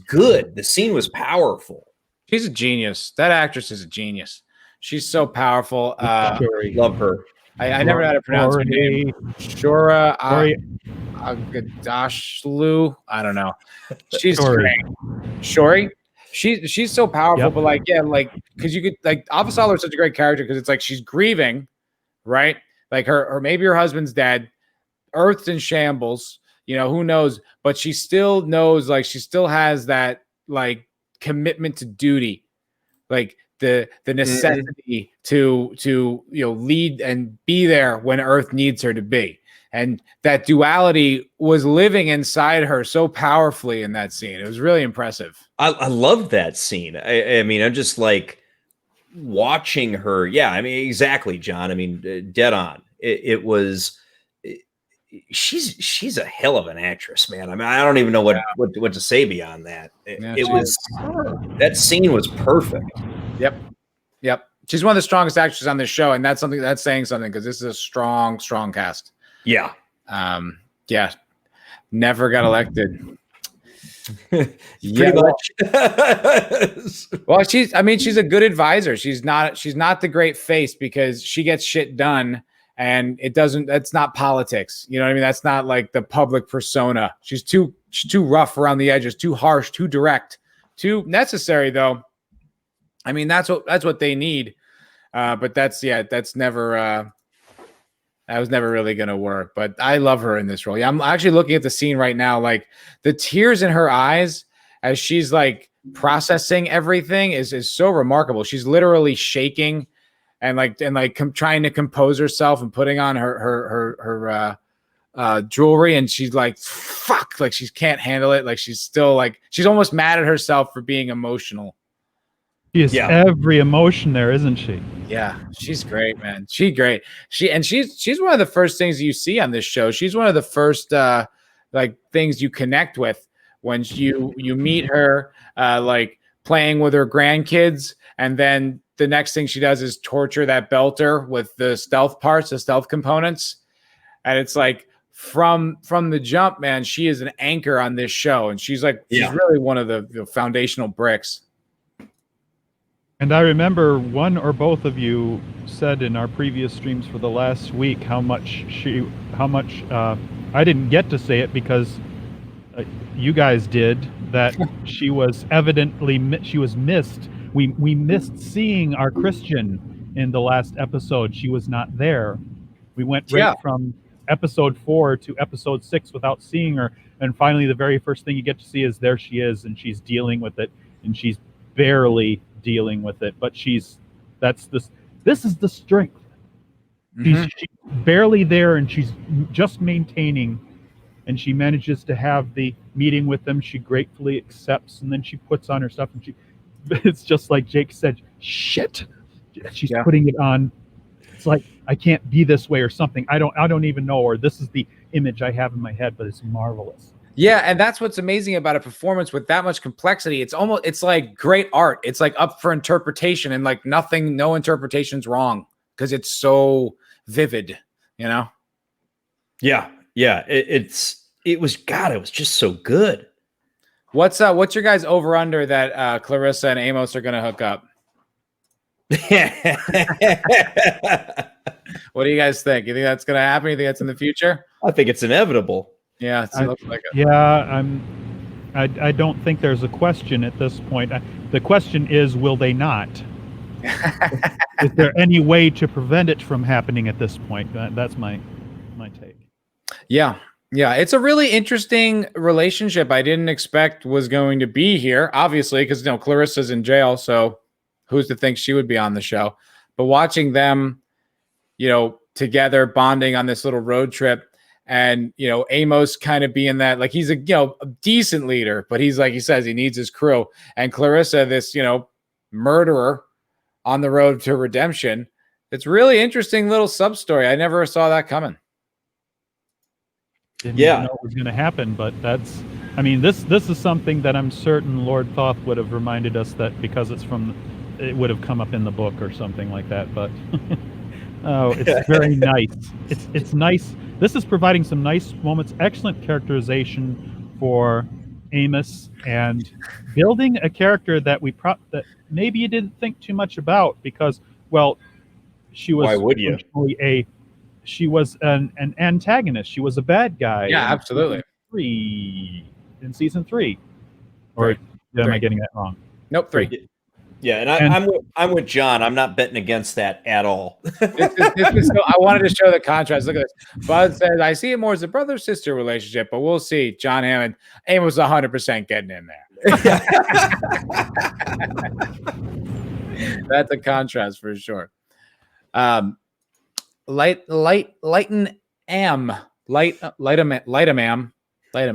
good. The scene was powerful. She's a genius. That actress is a genius. She's so powerful. Love her. I never know how to pronounce her name. Shora Agadashlu. I don't know. She's great. Shori. She's so powerful, but because you could Avasarala is such a great character because it's like she's grieving, right? Like her maybe her husband's dead, Earth's in shambles, who knows? But she still knows, like she still has that like commitment to duty, like the necessity to lead and be there when Earth needs her to be. And that duality was living inside her so powerfully in that scene. It was really impressive. I love that scene. I mean, I'm just like watching her. Yeah, I mean, exactly, John. I mean, dead on. It was. She's a hell of an actress, man. I mean, I don't even know what to say beyond that. That scene was perfect. Yep. She's one of the strongest actresses on this show, and that's saying something because this is a strong cast. Yeah. Never got elected. Pretty much. Well, she's a good advisor. She's not the great face because she gets shit done and that's not politics. You know what I mean? That's not like the public persona. She's too rough around the edges, too harsh, too direct, too necessary though. I mean, that's what they need. But that's never. That was never really going to work, but I love her in this role. Yeah, I'm actually looking at the scene right now. Like the tears in her eyes as she's like processing everything is so remarkable. She's literally shaking and trying to compose herself and putting on her jewelry. And she's like, fuck, like she can't handle it. Like she's still like, she's almost mad at herself for being emotional. She is every emotion there, isn't she? Yeah, she's great, man. She's great. She's one of the first things you see on this show. She's one of the first like things you connect with when you meet her like playing with her grandkids, and then the next thing she does is torture that belter with the stealth parts, the stealth components. And it's like from the jump, man, she is an anchor on this show, and she's really one of the foundational bricks. And I remember one or both of you said in our previous streams for the last week how much I didn't get to say it because you guys did, that she was missed. We missed seeing our Christian in the last episode. She was not there. We went from episode 4 to episode 6 without seeing her, and finally the very first thing you get to see is there she is, and she's dealing with it, and she's barely dealing with it, but this is the strength. She's barely there, and she's just maintaining, and she manages to have the meeting with them. She gratefully accepts, and then she puts on her stuff, and it's just like Jake said, shit, she's putting it on. It's like, I can't be this way or something. I don't even know, or this is the image I have in my head, but it's marvelous. Yeah, and that's what's amazing about a performance with that much complexity. It's like great art. It's like up for interpretation, and like no interpretation's wrong because it's so vivid, you know? Yeah. It was just so good. What's your guys over under that Clarissa and Amos are gonna hook up? What do you guys think? You think that's gonna happen? You think that's in the future? I think it's inevitable. Yeah, it looks like it. Yeah, I don't think there's a question at this point. The question is, will they not? Is there any way to prevent it from happening at this point? That's my take. Yeah, it's a really interesting relationship. I didn't expect was going to be here, obviously, because Clarissa's in jail, so who's to think she would be on the show? But watching them, together bonding on this little road trip. And, Amos kind of being that, like, he's a decent leader, but he's like, he says he needs his crew. And Clarissa, this, murderer on the road to redemption. It's really interesting little sub story. I never saw that coming. Didn't even know it was going to happen, but this is something that I'm certain Lord Thoth would have reminded us that because it would have come up in the book or something like that. But it's very nice. It's nice. This is providing some nice moments, excellent characterization for Amos, and building a character that that maybe you didn't think too much about because, well, she was she was an antagonist. She was a bad guy. Yeah, absolutely. In season 3, or am I getting that wrong? Nope, 3. Yeah, and I'm with John. I'm not betting against that at all. I wanted to show the contrast. Look at this. Bud says, I see it more as a brother-sister relationship, but we'll see. John Hammond, Amos 100% getting in there. That's a contrast for sure. Lighten am. I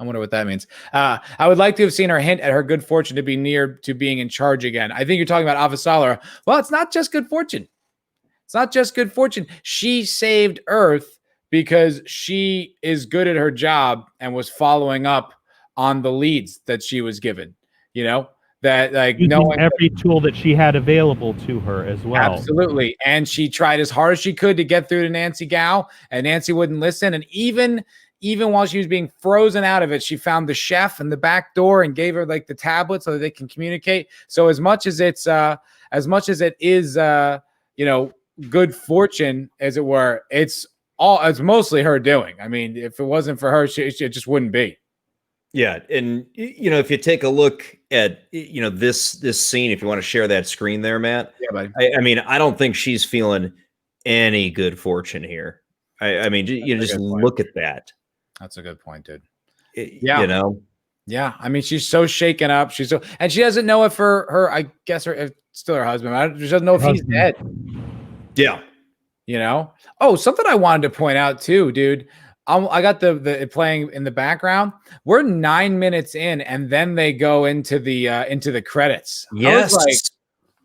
wonder what that means. I would like to have seen her hint at her good fortune to be near to being in charge again. I think you're talking about Avasarala. Well, it's not just good fortune. It's not just good fortune. She saved Earth because she is good at her job and was following up on the leads that she was given. That like using every tool that she had available to her as well. Absolutely. And she tried as hard as she could to get through to Nancy Gow, and Nancy wouldn't listen. And even while she was being frozen out of it, she found the chef in the back door and gave her like the tablet so that they can communicate. So as much as it is good fortune, as it were, it's mostly her doing. I mean, if it wasn't for her, it just wouldn't be. Yeah, and if you take a look at this scene, if you want to share that screen there, Matt. Yeah, buddy. I mean, I don't think she's feeling any good fortune here. I mean, just look at that. That's a good point, dude. Yeah. Yeah, I mean, she's so shaken up. And she doesn't know if I guess it's still her husband. She doesn't know if he's dead. Yeah. Oh, something I wanted to point out too, dude. I got the playing in the background. We're 9 minutes in, and then they go into the credits. Yes,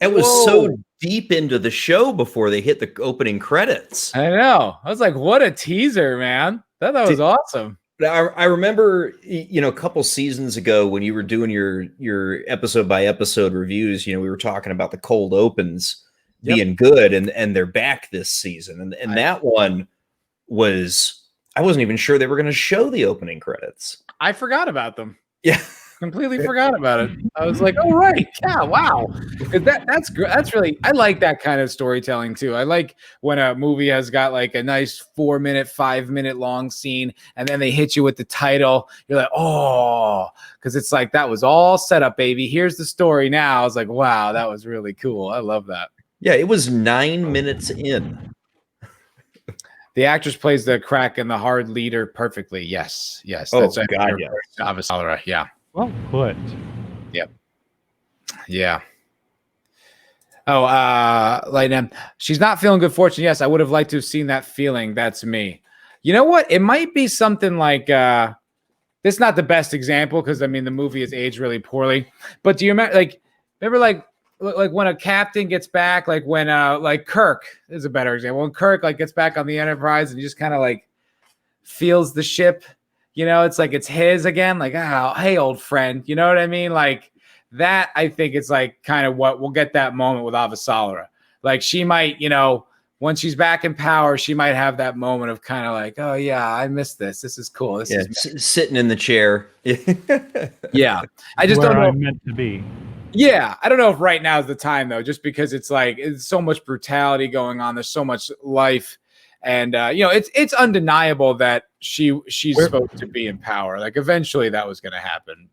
it was so deep into the show before they hit the opening credits. I know. I was like, what a teaser, man. That was awesome. I remember, a couple seasons ago when you were doing your episode by episode reviews, we were talking about the cold opens being good, and they're back this season. And that one was, I wasn't even sure they were going to show the opening credits. I forgot about them. Yeah. Completely forgot about it. I was like, oh, right. Yeah. Wow. That's good. That's really, I like that kind of storytelling too. I like when a movie has got like a nice 4-minute, 5-minute long scene, and then they hit you with the title. You're like, oh, because it's like, that was all set up, baby. Here's the story now. I was like, wow, that was really cool. I love that. Yeah. It was 9 minutes in. The actress plays the crack and the hard leader perfectly. Yes. Oh, that's God, yeah. Avasarala. Yeah. Well put. Yep. Yeah. Oh, Lightning. She's not feeling good fortune. Yes, I would have liked to have seen that feeling. That's me. You know what? It might be something like this is not the best example because I mean the movie is aged really poorly. But do you remember like when a captain gets back, like when like Kirk is a better example. When Kirk like gets back on the Enterprise and he just kind of like feels the ship. It's like it's his again, like, oh, hey, old friend. You know what I mean? Like that, I think it's like kind of what we'll get that moment with Avasarala. Like she might, when she's back in power, she might have that moment of kind of like, oh, yeah, I missed this. This is cool. This is sitting in the chair. Yeah. I just don't know. I'm meant to be. Yeah. I don't know if right now is the time, though, just because it's like it's so much brutality going on. There's so much life. And it's undeniable that she's supposed to be in power. Like eventually that was going to happen.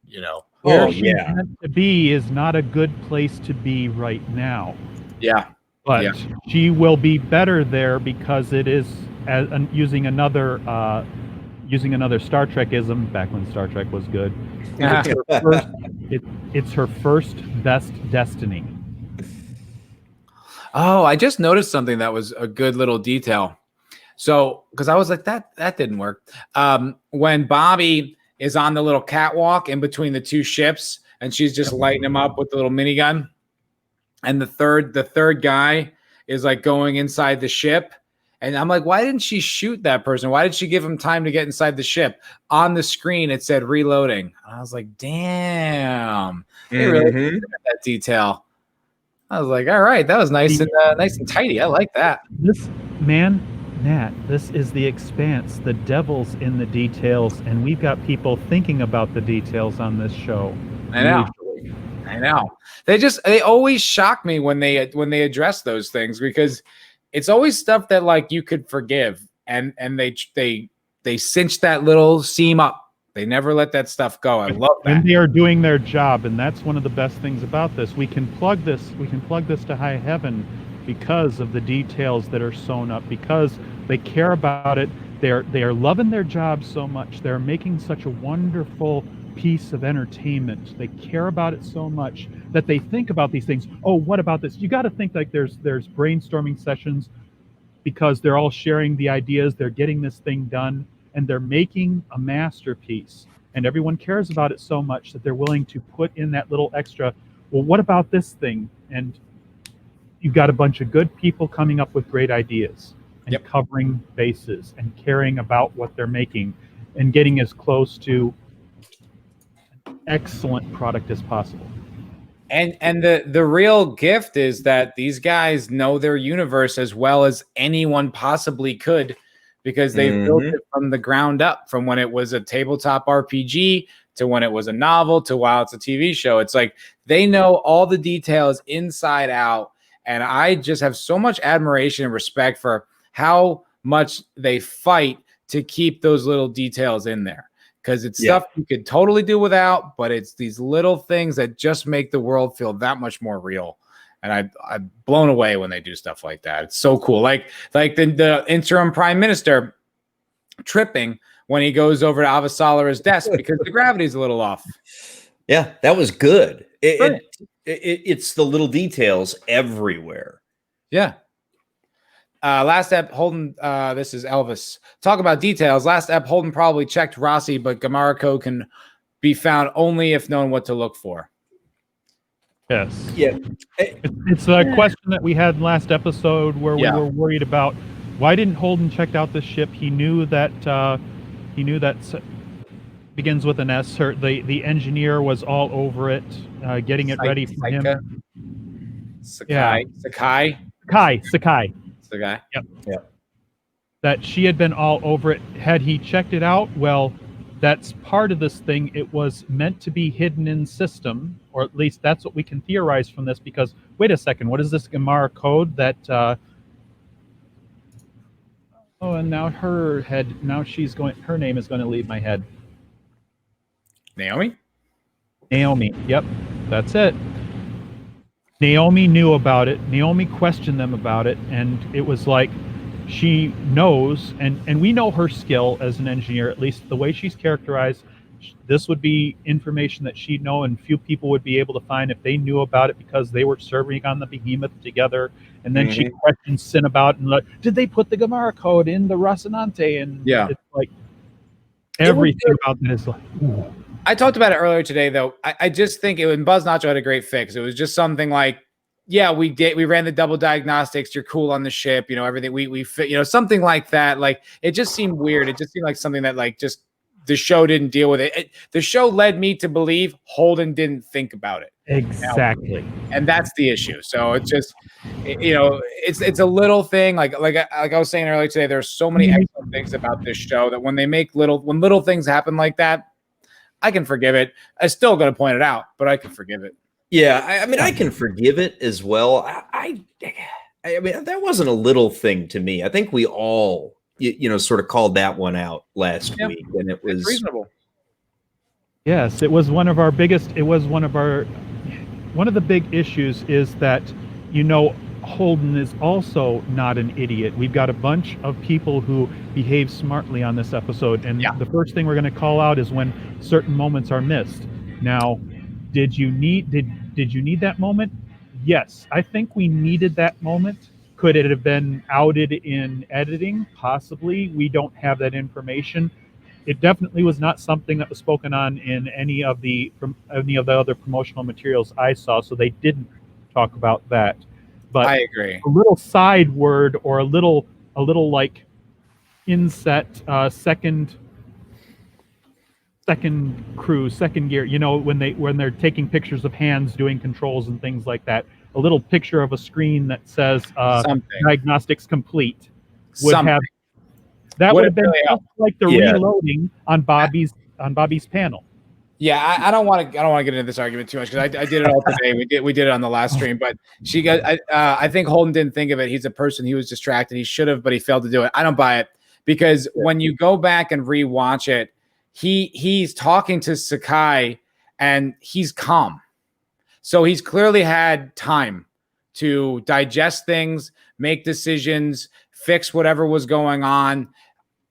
Where she's meant to be is not a good place to be right now. Yeah, but she will be better there because it is using another Star Trekism back when Star Trek was good. It's her first best destiny. Oh, I just noticed something that was a good little detail. So, because I was like, that didn't work. When Bobbie is on the little catwalk in between the two ships, and she's just lighting him up with the little minigun, and the third guy is like going inside the ship, and I'm like, why didn't she shoot that person? Why did she give him time to get inside the ship? On the screen, it said reloading. And I was like, damn, they really did that detail. I was like, all right, that was nice and tidy. I like that. This man. Nat, this is the Expanse. The devil's in the details, and we've got people thinking about the details on this show. I know. They always shock me when they address those things because it's always stuff that like you could forgive, and they cinch that little seam up. They never let that stuff go. I love that. And they are doing their job, and that's one of the best things about this. We can plug this to high heaven because of the details that are sewn up, because they care about it. They are loving their job so much. They're making such a wonderful piece of entertainment. They care about it so much that they think about these things. Oh, what about this? You got to think like there's brainstorming sessions because they're all sharing the ideas. They're getting this thing done, and they're making a masterpiece. And everyone cares about it so much that they're willing to put in that little extra. Well, what about this thing? And you've got a bunch of good people coming up with great ideas and covering bases and caring about what they're making and getting as close to an excellent product as possible. And the real gift is that these guys know their universe as well as anyone possibly could because they've built it from the ground up, from when it was a tabletop RPG to when it was a novel to while it's a TV show. It's like they know all the details inside out. And I just have so much admiration and respect for how much they fight to keep those little details in there. because it's stuff you could totally do without, but it's these little things that just make the world feel that much more real. And I'm blown away when they do stuff like that. It's so cool. Like the interim prime minister tripping when he goes over to Avasarala's desk because the gravity's a little off. Yeah, that was good. It's the little details everywhere. Yeah. Last ep, Holden, this is Elvis. Talk about details. Last ep, Holden probably checked Roci, but Gamara code can be found only if known what to look for. Yes. Yeah. It's a question that we had last episode where we were worried about why didn't Holden check out this ship? He knew that begins with an S. The engineer was all over it, getting it ready for him. Sakai. Sakai. Yep. That she had been all over it. Had he checked it out? Well, that's part of this thing. It was meant to be hidden in system, or at least that's what we can theorize from this. Because wait a second, what is this Gamara code that? And now her name is going to leave my head. Naomi. Yep, that's it. Naomi knew about it. Naomi questioned them about it, and it was like she knows, and we know her skill as an engineer, at least the way she's characterized. This would be information that she'd know, and few people would be able to find if they knew about it because they were serving on the Behemoth together. And then she questioned Sin about, and like, did they put the Gamara code in the Rocinante? And it's like everything about that is like. Ooh. I talked about it earlier today, though. I just think and Buzz Nacho had a great fix. It was just something like, we ran the double diagnostics. You're cool on the ship, everything. We fit, something like that. Like, it just seemed weird. It just seemed like something that like just the show didn't deal with it. The show led me to believe Holden didn't think about it. Exactly. And that's the issue. So it's just, it's a little thing. Like I was saying earlier today, there's so many excellent things about this show that when they make little things happen like that, I can forgive it. I'm still going to point it out, but I can forgive it. Yeah, I mean, I can forgive it as well. I mean, that wasn't a little thing to me. I think we all, sort of called that one out last week, and it was reasonable. Yes, it was one of our biggest. It was one of the big issues is that Holden is also not an idiot. We've got a bunch of people who behave smartly on this episode, and the first thing we're going to call out is when certain moments are missed. Now, did you need that moment? Yes, I think we needed that moment. Could it have been outed in editing? Possibly. We don't have that information. It definitely was not something that was spoken on in any of the other promotional materials I saw, so they didn't talk about that. But I agree. A little side word or a little like inset second crew, second gear, when they're taking pictures of hands doing controls and things like that, a little picture of a screen that says diagnostics complete would have been really like the reloading on Bobbie's panel. Yeah, I don't want to get into this argument too much because I did it all today. We did it on the last stream, but I think Holden didn't think of it. He's a person. He was distracted. He should have, but he failed to do it. I don't buy it because when you go back and rewatch it, he's talking to Sakai and he's calm. So he's clearly had time to digest things, make decisions, fix whatever was going on.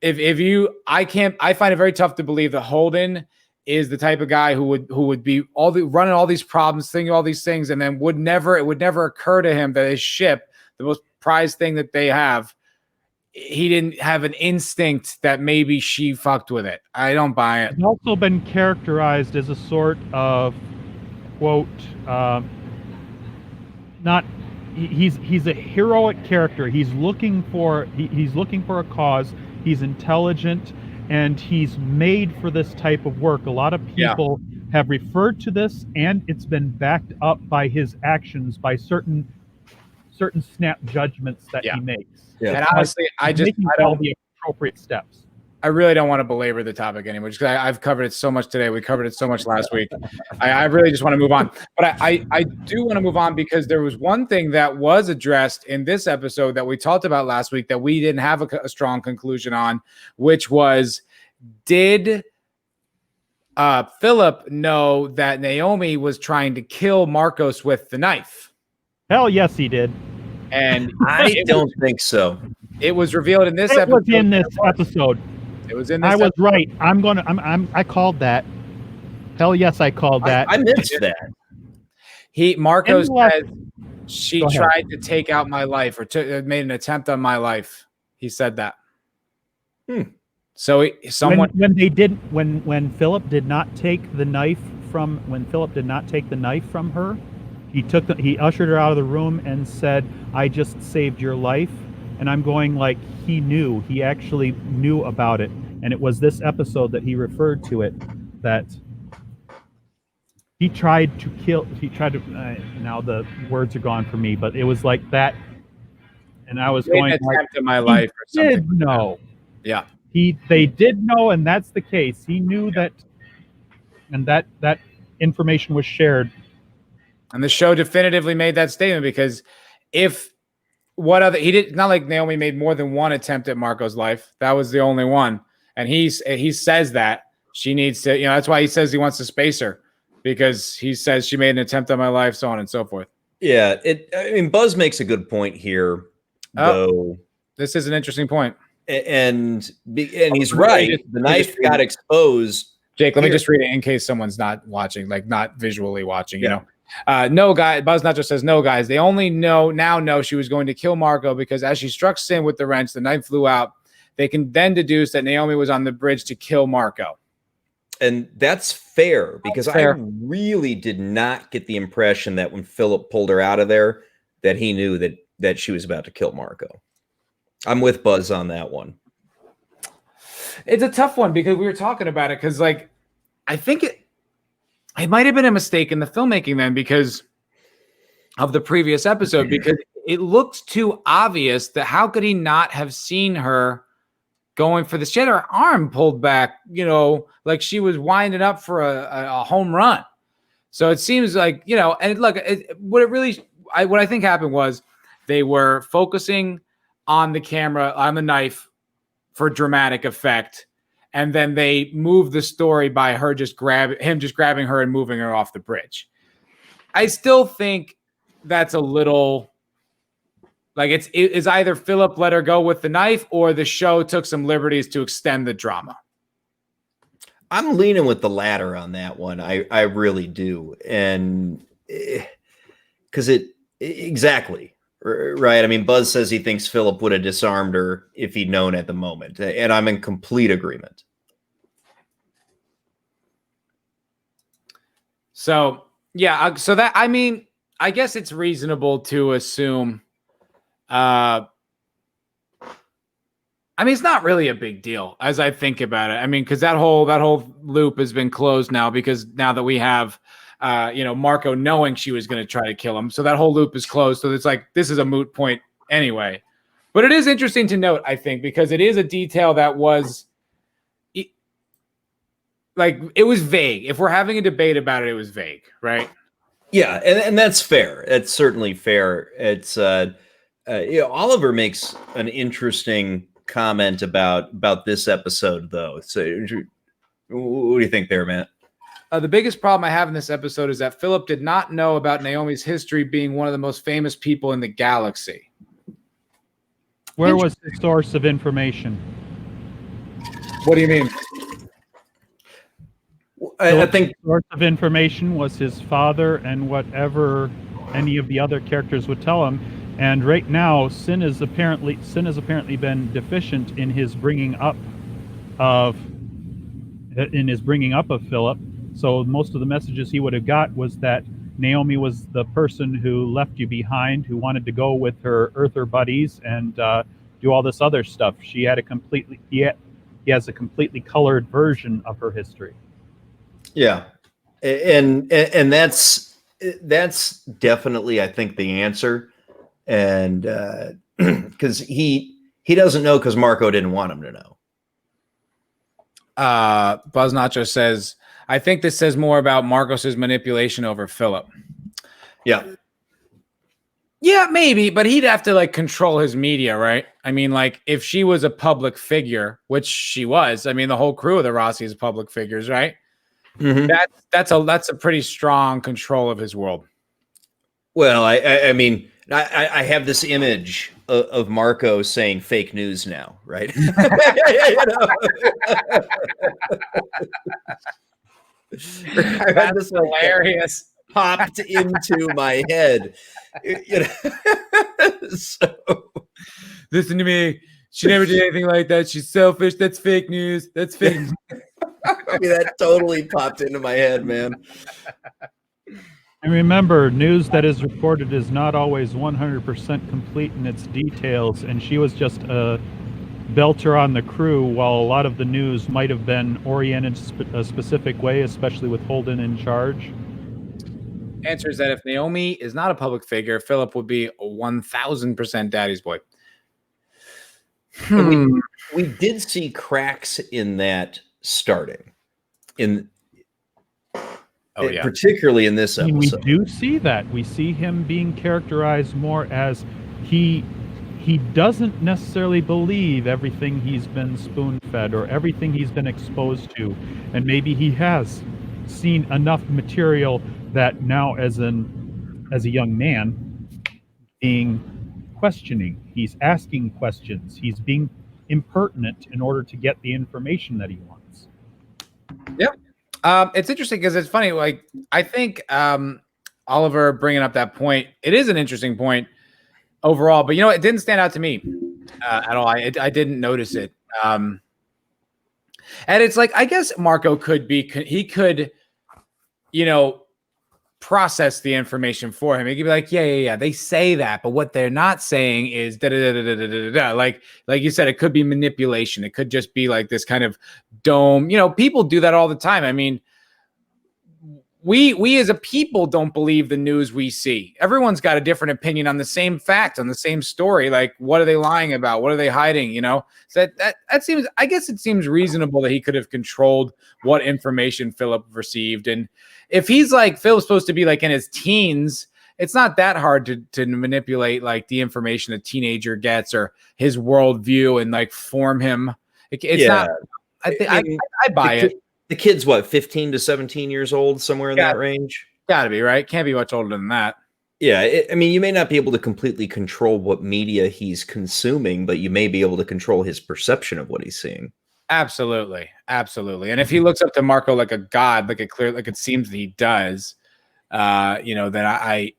I find it very tough to believe that Holden is the type of guy who would be running all these problems, thinking all these things, and then it would never occur to him that his ship, the most prized thing that they have, he didn't have an instinct that maybe she fucked with it. I don't buy it. He's also been characterized as a sort of quote, he's a heroic character. He's looking for a cause. He's intelligent. And he's made for this type of work. A lot of people have referred to this, and it's been backed up by his actions, by certain snap judgments that he makes. Yeah. And honestly, I don't all the appropriate steps. I really don't want to belabor the topic anymore because I've covered it so much today. We covered it so much last week. I really just want to move on. But I do want to move on because there was one thing that was addressed in this episode that we talked about last week that we didn't have a strong conclusion on, which was, did Philip know that Naomi was trying to kill Marcos with the knife? Hell yes, he did. And I don't think so. it was revealed in this It episode. was in this episode. It was in this I was episode. right. I called that. Hell yes, I called that. I missed that. Marcos In the last- said she Go ahead. tried to take out my life or made an attempt on my life. He said that. So someone when Philip did not take the knife from her, he ushered her out of the room and said, "I just saved your life." And I'm going like, he actually knew about it. And it was this episode that he referred to it, that now the words are gone for me, but it was like that. And I was going an like, attempt in my life or something. did know. Yeah. They did know, and that's the case. He knew that, and that information was shared. And the show definitively made that statement, because not like Naomi made more than one attempt at Marco's life. That was the only one. And he says that she needs to, that's why he says he wants to space her, because he says she made an attempt on my life, so on and so forth. Yeah. Buzz makes a good point here, though. This is an interesting point. And he's right. The knife got exposed. Jake, let me just read it in case someone's not watching, like not visually watching, No, Buzz Nacho says, no, guys, they only now know she was going to kill Marco because as she struck Sin with the wrench, the knife flew out. They can then deduce that Naomi was on the bridge to kill Marco. And that's fair, because I really did not get the impression that when Philip pulled her out of there, that he knew that she was about to kill Marco. I'm with Buzz on that one. It's a tough one because we were talking about it, because I think it might have been a mistake in the filmmaking then because of the previous episode, because it looks too obvious that how could he not have seen her going for this? She had her arm pulled back, like she was winding up for a home run. So it seems like, and look, what I think happened was they were focusing on the camera, on the knife for dramatic effect. And then they moved the story by him just grabbing her and moving her off the bridge. I still think that's a little like it's either Philip let her go with the knife or the show took some liberties to extend the drama. I'm leaning with the latter on that one. I really do. And because exactly. Right. Buzz says he thinks Philip would have disarmed her if he'd known at the moment. And I'm in complete agreement. So, yeah. So that, I guess it's reasonable to assume, it's not really a big deal as I think about it. Because that whole loop has been closed now, because now that we have, Marco knowing she was going to try to kill him. So that whole loop is closed. So it's like, this is a moot point anyway. But it is interesting to note, I think, because it is a detail that was it was vague. If we're having a debate about it, it was vague, right? Yeah. And that's fair. That's certainly fair. It's, Oliver makes an interesting comment about this episode, though. So what do you think there, Matt? The biggest problem I have in this episode is that Philip did not know about Naomi's history being one of the most famous people in the galaxy. Where was the source of information? What do you mean? I think the source of information was his father and whatever any of the other characters would tell him. And right now, Sin has apparently been deficient in his bringing up of Philip. So most of the messages he would have got was that Naomi was the person who left you behind, who wanted to go with her Earther buddies and do all this other stuff. He has a completely colored version of her history. Yeah, and that's definitely, I think, the answer. And because he doesn't know because Marco didn't want him to know. Buzz Nacho says, I think this says more about Marcos's manipulation over Philip. Yeah. Yeah, maybe, but he'd have to control his media, right? If she was a public figure, which she was, the whole crew of the Roci is public figures, right? Mhm. That's a pretty strong control of his world. Well, I mean, I have this image of Marco saying fake news now, right? You know? I've had this like Hilarious. popped into my head. You know? So Listen to me. She never did anything like that. She's selfish. That's fake news. That's fake news. I mean, that totally popped into my head, man. And remember, news that is reported is not always 100% complete in its details, and she was just a belter on the crew, while a lot of the news might have been oriented a specific way, especially with Holden in charge. Answer is that if Naomi is not a public figure, Philip would be 1000% daddy's boy. We did see cracks in that starting particularly in this episode. We do see that. We see him being characterized more as he doesn't necessarily believe everything he's been spoon-fed or everything he's been exposed to, and maybe he has seen enough material that now as a young man questioning, he's asking questions, he's being impertinent in order to get the information that he wants. Yep. It's interesting because it's funny. Like, I think Oliver bringing up that point, it is an interesting point overall, but it didn't stand out to me at all. I didn't notice it. And it's like, I guess Marco could process the information for him. He could be like, yeah, they say that, but what they're not saying is da da da da da da da. Like you said, it could be manipulation. It could just be like this kind of dome. People do that all the time. I mean, we as a people don't believe the news we see. Everyone's got a different opinion on the same fact, on the same story. Like, what are they lying about? What are they hiding? So that seems, I guess it seems reasonable that he could have controlled what information Philip received. And if he's like, Philip's supposed to be like in his teens, it's not that hard to manipulate like the information a teenager gets or his worldview and like form him. It's not, I buy it. The kid's what, 15 to 17 years old, somewhere in that range? Gotta be, right? Can't be much older than that. Yeah, I mean, you may not be able to completely control what media he's consuming, but you may be able to control his perception of what he's seeing. Absolutely. And if he looks up to Marco like a god, like it seems that he does, then I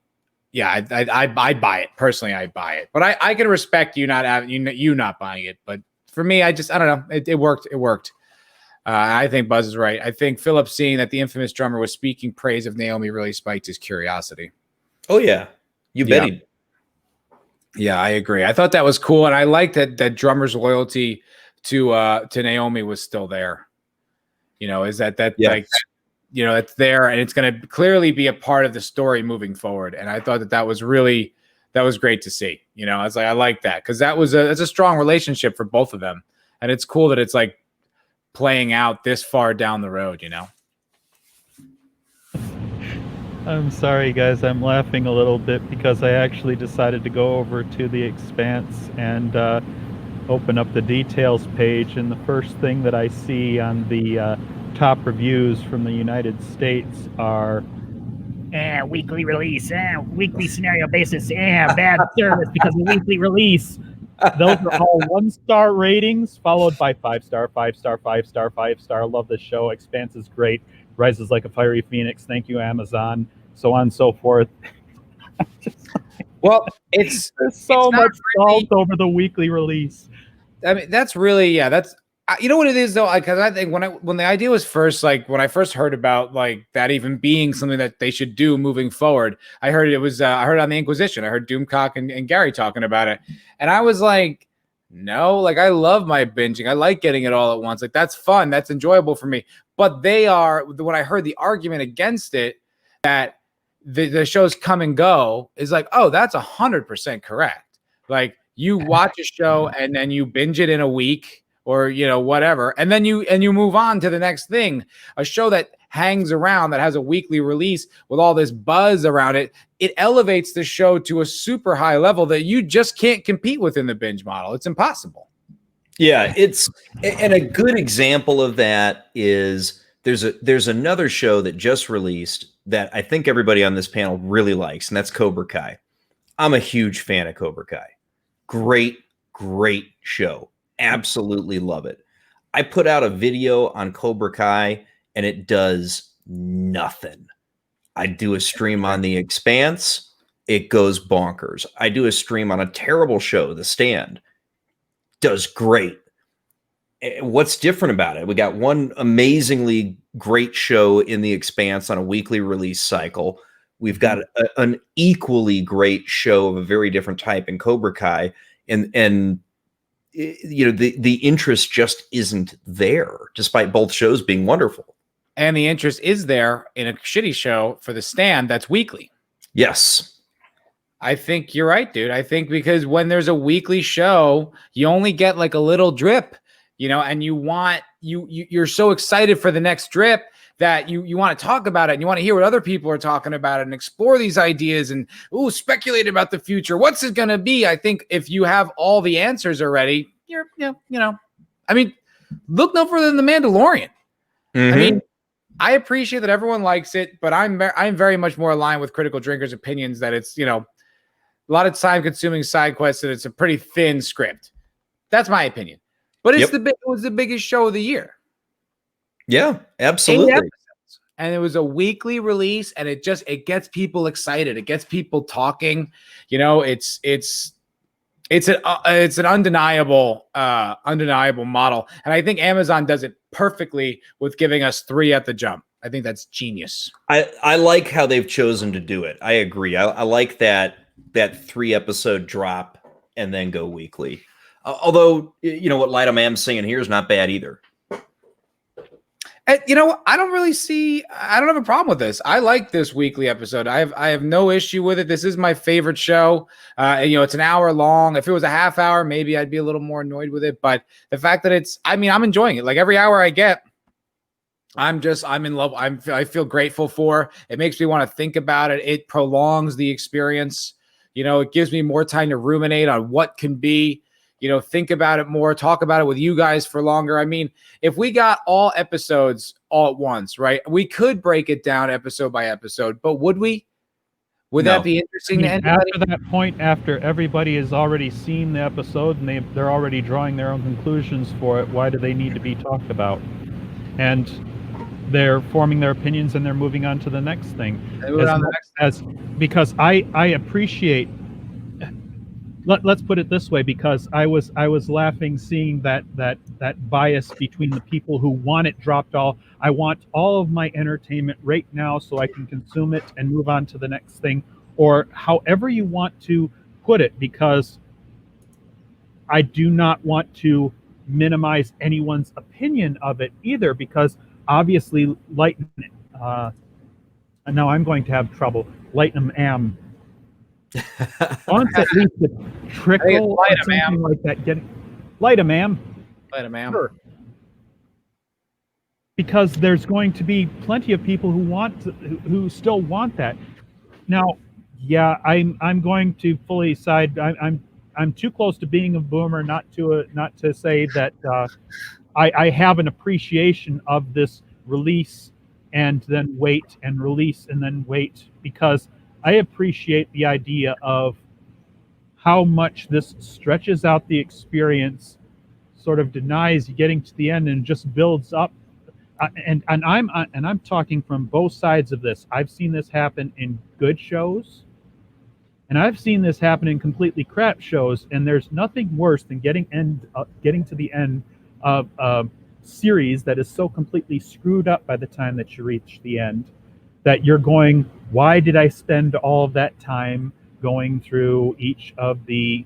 buy it. Personally, I buy it. But I can respect you not having you not buying it. But for me, I don't know. It worked. It worked. I think Buzz is right. I think Philip seeing that the infamous drummer was speaking praise of Naomi really spiked his curiosity. Oh yeah, you bet he. Yeah, I agree. I thought that was cool, and I liked that drummer's loyalty to Naomi was still there. Is that like, it's there, and it's going to clearly be a part of the story moving forward. And I thought that was great to see. I was like, I like that because it's a strong relationship for both of them, and it's cool that it's like playing out this far down the road. I'm sorry, guys. I'm laughing a little bit because I actually decided to go over to the Expanse and open up the details page, and the first thing that I see on the top reviews from the United States are weekly release, weekly scenario basis, bad service because of weekly release. Those are all 1-star ratings, followed by 5-star, 5-star, 5-star, 5-star. Love this show. Expanse is great. Rises like a fiery phoenix. Thank you, Amazon. So on and so forth. Well, there's so much salt over the weekly release. I mean, that's really, that's, what it is though, because I think when the idea was first, like when I first heard about like that even being something that they should do moving forward, I heard it on the Inquisition. I heard Doomcock and Gary talking about it, and I was like, no, like I love my binging. I like getting it all at once. Like that's fun. That's enjoyable for me. But when I heard the argument against it, that the shows come and go, is like, oh, that's 100% correct. Like you watch a show and then you binge it in a week or whatever, and then you move on to the next thing. A show that hangs around, that has a weekly release with all this buzz around it, it elevates the show to a super high level that you just can't compete with in the binge model. It's impossible. Yeah, and a good example of that is There's another show that just released that I think everybody on this panel really likes, and that's Cobra Kai. I'm a huge fan of Cobra Kai. Great show. Absolutely love it. I put out a video on Cobra Kai and it does nothing. I do a stream on The Expanse. It goes bonkers. I do a stream on a terrible show, The Stand. Does great. What's different about it? We got one amazingly great show in The Expanse on a weekly release cycle. We've got an equally great show of a very different type in Cobra Kai, and you know, the interest just isn't there, despite both shows being wonderful. And the interest is there in a shitty show for The Stand that's weekly. Yes. I think you're right, dude. I think because when there's a weekly show, you only get like a little drip, you know, and you're so excited for the next drip that you want to talk about it and you want to hear what other people are talking about it and explore these ideas and speculate about the future. What's it going to be? I think if you have all the answers already, I mean, look no further than The Mandalorian. Mm-hmm. I mean, I appreciate that everyone likes it, but I'm very much more aligned with Critical Drinkers' opinions that it's, you know, a lot of time-consuming side quests and it's a pretty thin script. That's my opinion. But it was the biggest show of the year. Yeah, absolutely. And it was a weekly release, and it gets people excited. It gets people talking. You know, it's an undeniable model, and I think Amazon does it perfectly with giving us 3 at the jump. I think that's genius. I like how they've chosen to do it. I agree. I like that 3 episode drop and then go weekly. Although, you know, what Light of Mam's saying here is not bad either. And, you know, I don't have a problem with this. I like this weekly episode. I have no issue with it. This is my favorite show. You know, it's an hour long. If it was a half hour, maybe I'd be a little more annoyed with it. But the fact that I'm enjoying it. Like every hour I get, I'm in love. I feel grateful for. It makes me want to think about it. It prolongs the experience. You know, it gives me more time to ruminate on what can be. You know, think about it more, talk about it with you guys for longer. I mean, if we got all episodes all at once, right, we could break it down episode by episode, but would we? Would that be interesting to anybody? After that point, after everybody has already seen the episode and they're already drawing their own conclusions for it, why do they need to be talked about? And they're forming their opinions and they're moving on to the next thing. Because I appreciate. Let's put it this way, because I was laughing seeing that bias between the people who want it dropped all. I want all of my entertainment right now so I can consume it and move on to the next thing, or however you want to put it, because I do not want to minimize anyone's opinion of it either, because obviously Lighten, and now I'm going to have trouble, Lighten Am. Wants at least a trickle or something like that. Light 'em, ma'am. Sure. Because there's going to be plenty of people who still want that. Now, yeah, I'm going to fully side. I'm too close to being a boomer not to say that I have an appreciation of this release and then wait and release and then wait, because I appreciate the idea of how much this stretches out the experience, sort of denies getting to the end and just builds up. And I'm talking from both sides of this. I've seen this happen in good shows, and I've seen this happen in completely crap shows. And there's nothing worse than getting to the end of a series that is so completely screwed up by the time that you reach the end, that you're going, why did I spend all of that time going through each of the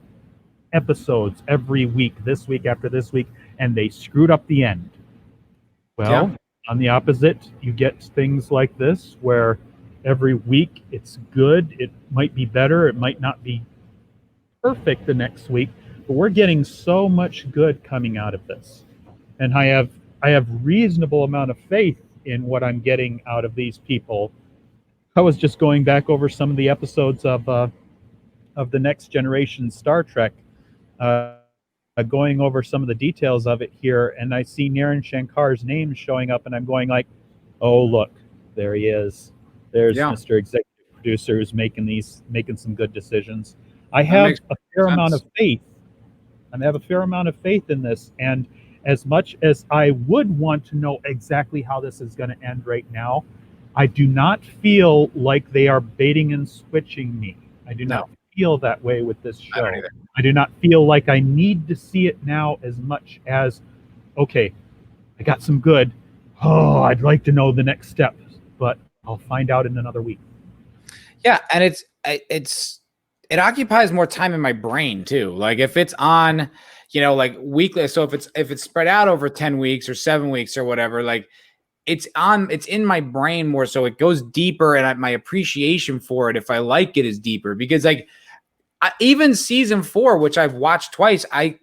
episodes every week, this week after this week, and they screwed up the end? Well, on the opposite, you get things like this where every week it's good. It might be better. It might not be perfect the next week, but we're getting so much good coming out of this. And I have reasonable amount of faith in what I'm getting out of these people. I was just going back over some of the episodes of the Next Generation Star Trek, going over some of the details of it here, and I see Naren Shankar's name showing up, and I'm going like, Oh, look, there he is. There's Yeah, Mr. Executive Producer who's making some good decisions. I that have makes a fair amount sense. of faith. I have a fair amount of faith in this, and as much as I would want to know exactly how this is going to end right now, I do not feel like they are baiting and switching me. I do No, not feel that way with this I don't show. either. I do not feel like I need to see it now as much as, okay, I got some good. Oh, I'd like to know the next step, but I'll find out in another week. Yeah, and it occupies more time in my brain too. Like if it's on, like weekly, so if it's spread out over 10 weeks or 7 weeks or whatever, like it's in my brain more, so it goes deeper, and my appreciation for it, if I like it, is deeper. Because like even season 4, which I've watched twice, I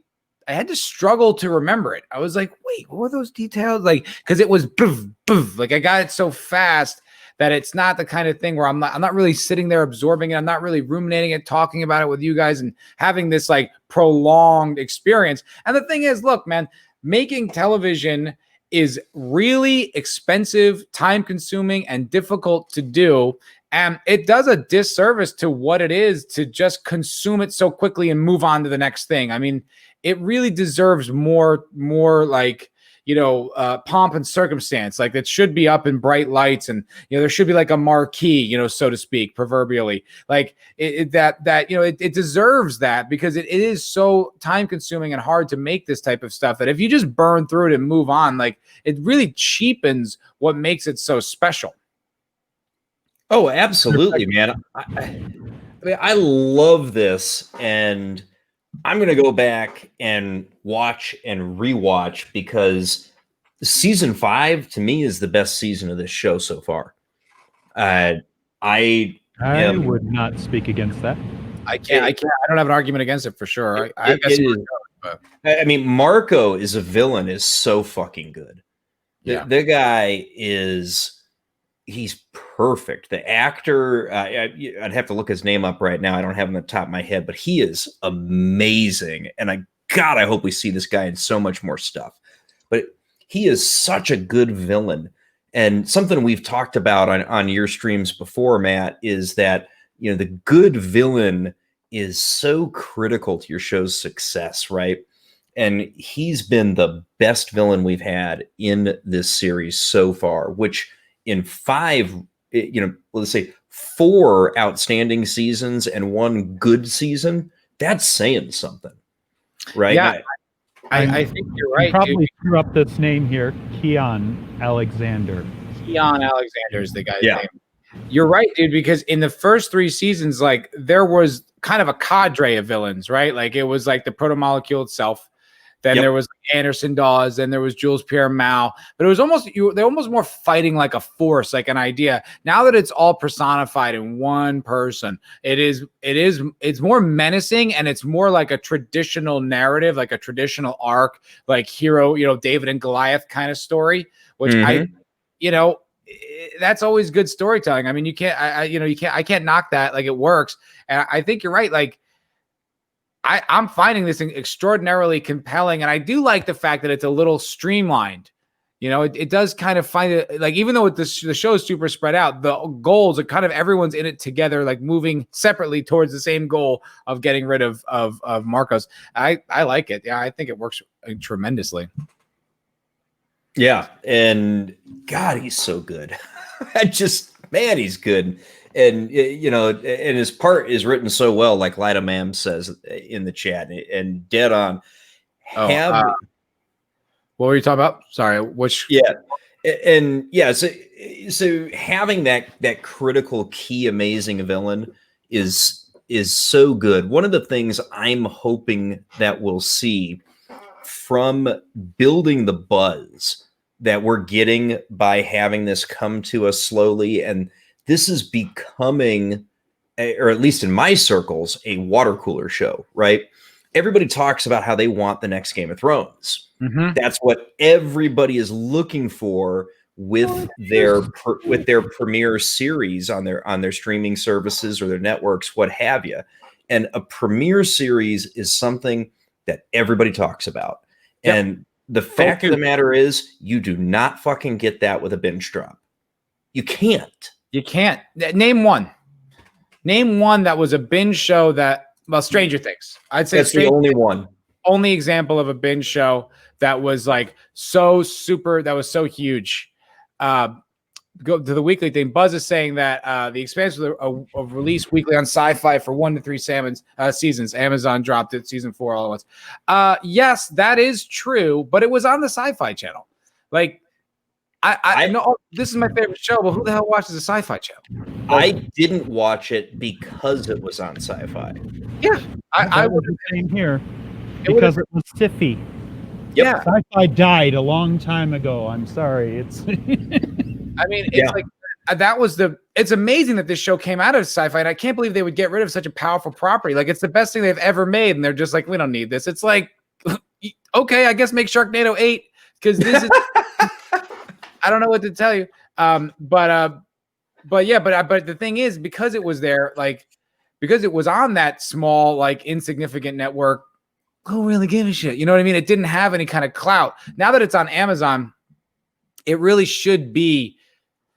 had to struggle to remember it. I was like, wait, what were those details? Like, because it was boof, boof. Like I got it so fast that it's not the kind of thing where I'm not really sitting there absorbing it. I'm not really ruminating it, talking about it with you guys and having this like prolonged experience. And the thing is, look, man, making television is really expensive, time consuming, and difficult to do. And it does a disservice to what it is to just consume it so quickly and move on to the next thing. I mean, it really deserves more like, pomp and circumstance. Like it should be up in bright lights, and there should be like a marquee, so to speak, proverbially. Like it deserves that, because it is so time consuming and hard to make this type of stuff that if you just burn through it and move on, like it really cheapens what makes it so special. Oh, absolutely, man. I mean, I love this, and I'm going to go back and watch and rewatch, because season 5 to me is the best season of this show so far. I would not speak against that. I don't have an argument against it for sure. I guess it is. I mean, Marco is a villain is so fucking good. Yeah. The guy he's perfect. The actor, I'd have to look his name up right now. I don't have him on the top of my head, but he is amazing. And I hope we see this guy in so much more stuff. But he is such a good villain. And something we've talked about on your streams before, Matt, is that, the good villain is so critical to your show's success, right? And he's been the best villain we've had in this series so far, which in 5, let's say 4 outstanding seasons and 1 good season, that's saying something, right? Yeah, I think you're right. Probably threw up this name here, Keon Alexander. Keon Alexander is the guy's name. You're right, dude, because in the first 3 seasons, like there was kind of a cadre of villains, right? Like it was like the proto-molecule itself. Then there was Anderson Dawes, then there was Jules Pierre Mao, but it was they're almost more fighting like a force, like an idea. Now that it's all personified in one person, it's more menacing, and it's more like a traditional narrative, like a traditional arc, like hero, David and Goliath kind of story, which that's always good storytelling. I mean, you can't, I can't knock that. Like it works. And I think you're right. Like, I'm finding this extraordinarily compelling, and I do like the fact that it's a little streamlined. It does kind of find it, like, even though the show is super spread out, the goals are kind of everyone's in it together, like moving separately towards the same goal of getting rid of Marcos. I like it. Yeah, I think it works tremendously. Yeah, and God, he's so good. Man, he's good. And and his part is written so well, like Lida Mam says in the chat, and dead on. What were you talking about? Sorry, which? Yeah, and yeah, so having that critical key amazing villain is so good. One of the things I'm hoping that we'll see from building the buzz that we're getting by having this come to us slowly, and this is becoming, or at least in my circles, a water cooler show, right? Everybody talks about how they want the next Game of Thrones. Mm-hmm. That's what everybody is looking for with their premiere series on their streaming services or their networks, what have you. And a premiere series is something that everybody talks about. Yep. And the fact of the matter is, you do not fucking get that with a binge drop. You can't. You can't. Name one. Name one that was a binge show that, well, Stranger Things. I'd say That's the only one. Only example of a binge show that was like so super, that was so huge. Go to the weekly thing. Buzz is saying that the Expanse was a release weekly on Sci-Fi for 1 to 3 seasons. Amazon dropped it season 4 all at once. Yes, that is true, but it was on the Sci-Fi channel. Like, I know this is my favorite show, but who the hell watches a Sci-Fi channel? Like, I didn't watch it because it was on Sci-Fi. Yeah, I was would the same here because it was Tiffy. Yep. Yeah, Sci-Fi died a long time ago. I'm sorry. It's. I mean, it's like that was it's amazing that this show came out of Sci-Fi, and I can't believe they would get rid of such a powerful property. Like, it's the best thing they've ever made, and they're just like, we don't need this. It's like, okay, I guess make Sharknado 8 because this is. I don't know what to tell you. But the thing is, because it was there, like, because it was on that small, like, insignificant network, who really give a shit? You know what I mean? It didn't have any kind of clout. Now that it's on Amazon, it really should be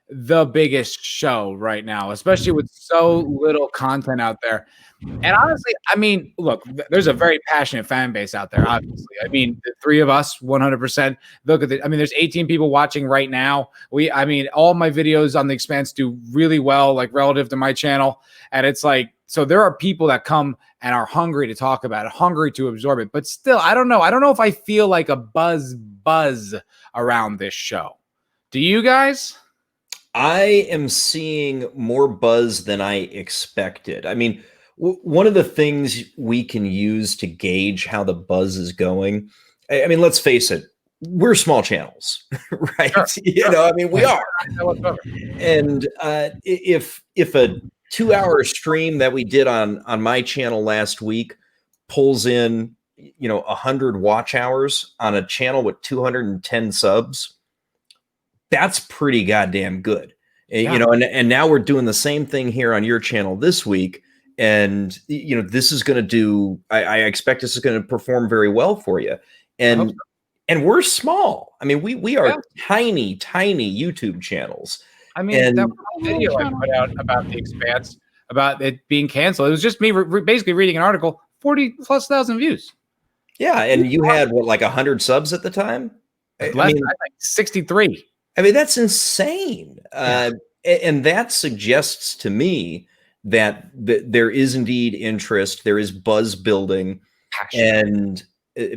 the biggest show right now, especially with so little content out there. And honestly, I mean, look, there's a very passionate fan base out there, obviously. I mean, the three of us, 100%. Look at there's 18 people watching right now. All my videos on the Expanse do really well, like, relative to my channel. And it's like, so there are people that come and are hungry to talk about it, hungry to absorb it. But still, I don't know. I don't know if I feel like a buzz around this show. Do you guys? I am seeing more buzz than I expected. I mean, one of the things we can use to gauge how the buzz is going, I mean, let's face it, we're small channels, right? Sure. We are. And if a 2-hour stream that we did on my channel last week pulls in, 100 watch hours on a channel with 210 subs, that's pretty goddamn good. Yeah. And now we're doing the same thing here on your channel this week. And, this is going to do, I expect this is going to perform very well for you. And we're small. I mean, we are tiny YouTube channels. I mean, that video I put out about the Expanse, about it being canceled, it was just me basically reading an article, 40,000+ views. Yeah. And you had like 100 subs at the time? Like 63. I mean, that's insane. And that suggests to me that there is indeed interest, there is buzz building, and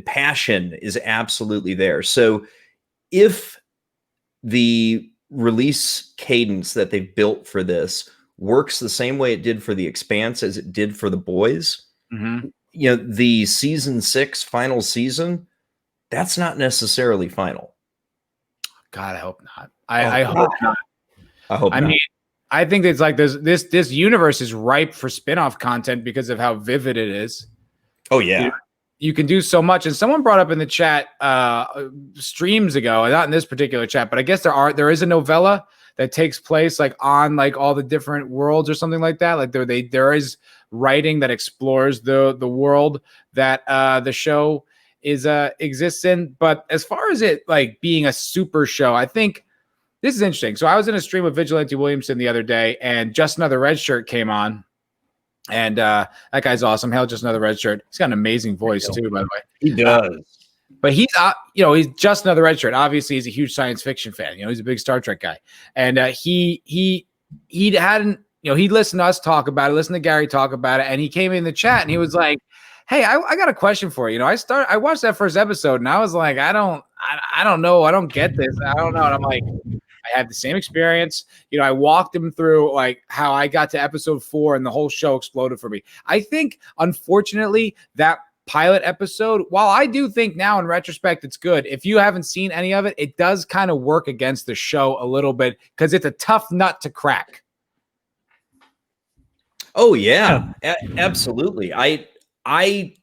passion is absolutely there. So if the release cadence that they've built for this works the same way it did for the Expanse as it did for the boys, the season 6 final season, that's not necessarily final. God, I hope not. I hope not. I hope not. Mean, I think it's like this universe is ripe for spin-off content because of how vivid it is. Oh yeah. You can do so much. And someone brought up in the chat streams ago, not in this particular chat, but I guess there is a novella that takes place like on like all the different worlds or something like that. Like there is writing that explores the world that the show exists in. But as far as it like being a super show, I think this is interesting. So I was in a stream with Vigilante Williamson the other day, and Just Another Red Shirt came on. And that guy's awesome. Hell, Just Another Red Shirt. He's got an amazing voice too, by the way. He does. But he's he's Just Another Red Shirt. Obviously, he's a huge science fiction fan. He's a big Star Trek guy. And he hadn't, he listened to us talk about it, listened to Gary talk about it, and he came in the chat and he was like, hey, I got a question for you. I watched that first episode and I was like, I don't know. I don't get this. I don't know. And I'm like, I had the same experience. I walked him through like how I got to episode 4 and the whole show exploded for me. I think, unfortunately, that pilot episode, while I do think now in retrospect it's good, if you haven't seen any of it, it does kind of work against the show a little bit because it's a tough nut to crack. Oh, yeah, absolutely. I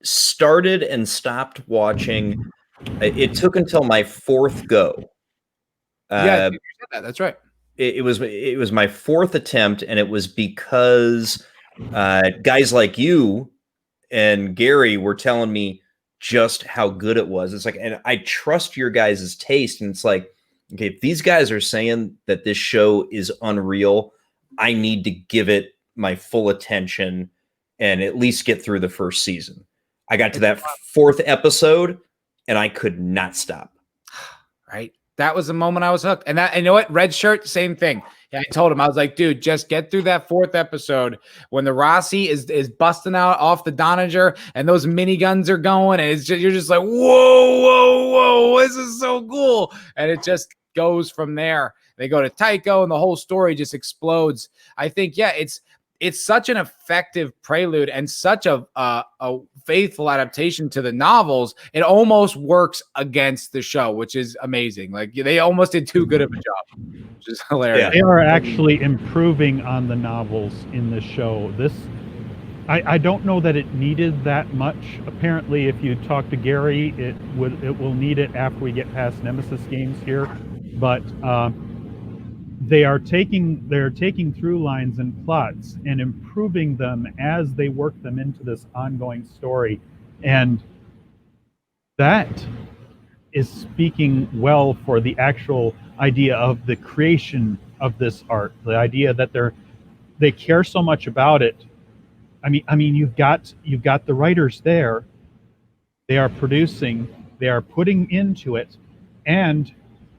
started and stopped watching. It took until my 4th go. Yeah, you said that. That's right. It was my 4th attempt, and it was because guys like you and Gary were telling me just how good it was. It's like, and I trust your guys' taste, and it's like, okay, if these guys are saying that this show is unreal, I need to give it my full attention and at least get through the first season. I got to that 4th episode and I could not stop. Right. That was the moment I was hooked. And you know what? Red Shirt, same thing. Yeah, I told him, I was like, dude, just get through that 4th episode when the Roci is busting out off the Donager and those miniguns are going. And you're just like, whoa, this is so cool. And it just goes from there. They go to Tycho and the whole story just explodes. I think, yeah, it's such an effective prelude and such a faithful adaptation to the novels. It almost works against the show, which is amazing. Like they almost did too good of a job, which is hilarious. Yeah. They are actually improving on the novels in the show. I don't know that it needed that much. Apparently, if you talk to Gary, it will need it after we get past Nemesis games here. But they're taking through lines and plots and improving them as they work them into this ongoing story, and that is speaking well for the actual idea of the creation of this art. The idea that they care so much about it. I mean, you've got the writers there. They are producing. They are putting into it, and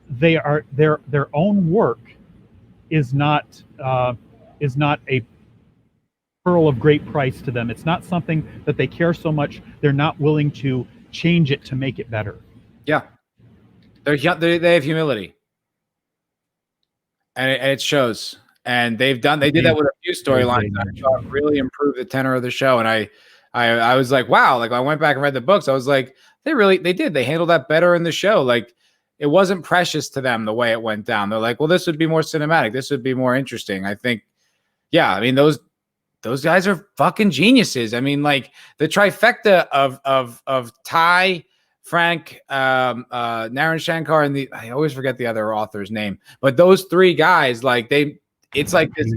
they are their own work is not a pearl of great price to them. It's not something that they care so much they're not willing to change it to make it better. Yeah, they have humility, and it shows. And they did that with a few storylines. I thought really improved the tenor of the show. And I was like, wow. Like I went back and read the books. I was like, they did. They handled that better in the show. Like it wasn't precious to them the way it went down. They're like, well, this would be more cinematic. This would be more interesting. I think, yeah. I mean, those guys are fucking geniuses. I mean, like the trifecta of Ty, Frank, Naren Shankar, and I always forget the other author's name, but those 3 guys, like it's like this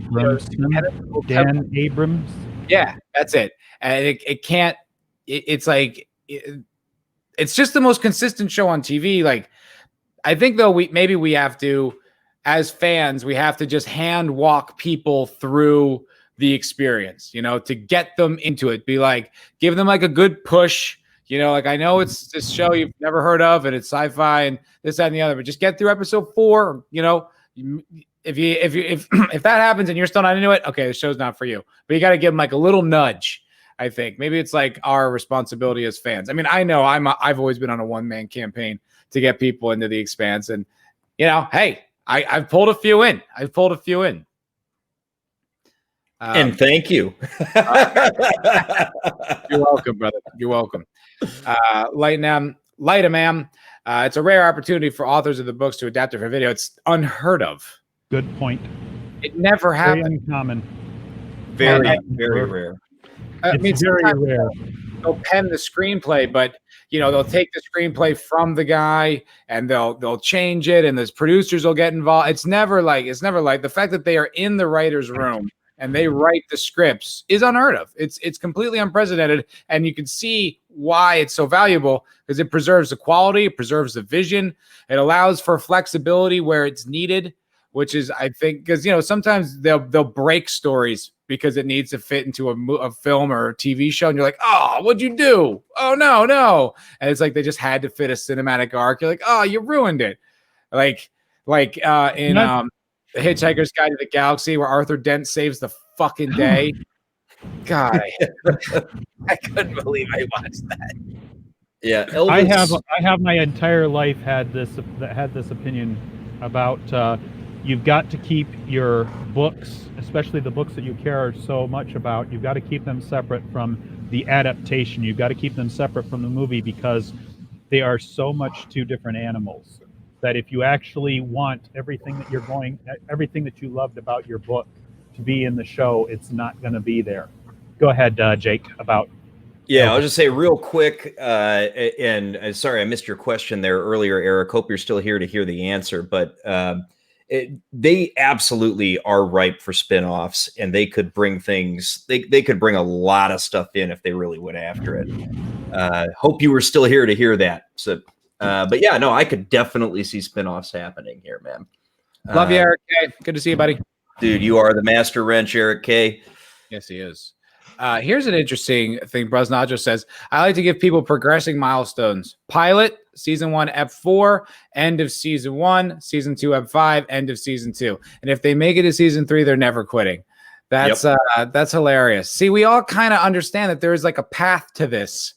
Dan Abrams. Yeah, that's it. And it's just the most consistent show on TV. Like, I think though we have to, as fans, we have to just hand walk people through the experience, to get them into it. Be like, give them like a good push. Like I know it's this show you've never heard of and it's sci-fi and this, that, and the other, but just get through episode 4. If that happens and you're still not into it, okay, the show's not for you. But you got to give them like a little nudge. I think maybe it's like our responsibility as fans. I mean, I know I've always been on a one-man campaign to get people into the Expanse, and hey, I've pulled a few in. And thank you. You're welcome, brother. You're welcome. Lightam. It's a rare opportunity for authors of the books to adapt it for video. It's unheard of. Good point. It never happened. Very uncommon. Very, very rare. It's very rare. They'll pen the screenplay, but they'll take the screenplay from the guy and they'll change it, and the producers will get involved. It's never like the fact that they are in the writer's room and they write the scripts is unheard of. It's completely unprecedented, and you can see why it's so valuable because it preserves the quality, it preserves the vision, it allows for flexibility where it's needed, which is, I think, because sometimes they'll break stories because it needs to fit into a film or a TV show, and you're like, oh, what'd you do? Oh no, and it's like they just had to fit a cinematic arc. You're like, oh, you ruined it, like in The Hitchhiker's Guide to the Galaxy, where Arthur Dent saves the fucking day. God, I couldn't believe I watched that. Yeah, Elvis. I have my entire life had this opinion about you've got to keep your books, especially the books that you care so much about. You've got to keep them separate from the adaptation. You've got to keep them separate from the movie because they are so much 2 different animals. That if you actually want everything that you loved about your book to be in the show, it's not going to be there. Go ahead, Jake, about. Yeah, I'll just say real quick, and sorry I missed your question there earlier, Eric. Hope you're still here to hear the answer, but they absolutely are ripe for spinoffs, and they could bring things. They could bring a lot of stuff in if they really went after it. Hope you were still here to hear that. So But yeah, no, I could definitely see spinoffs happening here, man. Love you, Eric K. Good to see you, buddy. Dude, you are the master wrench, Eric K. Yes, he is. Here's an interesting thing. Brosnajo says, I like to give people progressing milestones. Pilot, season 1, ep 4, end of season 1, season 2, ep 5, end of season 2. And if they make it to season 3, they're never quitting. That's hilarious. See, we all kind of understand that there is like a path to this,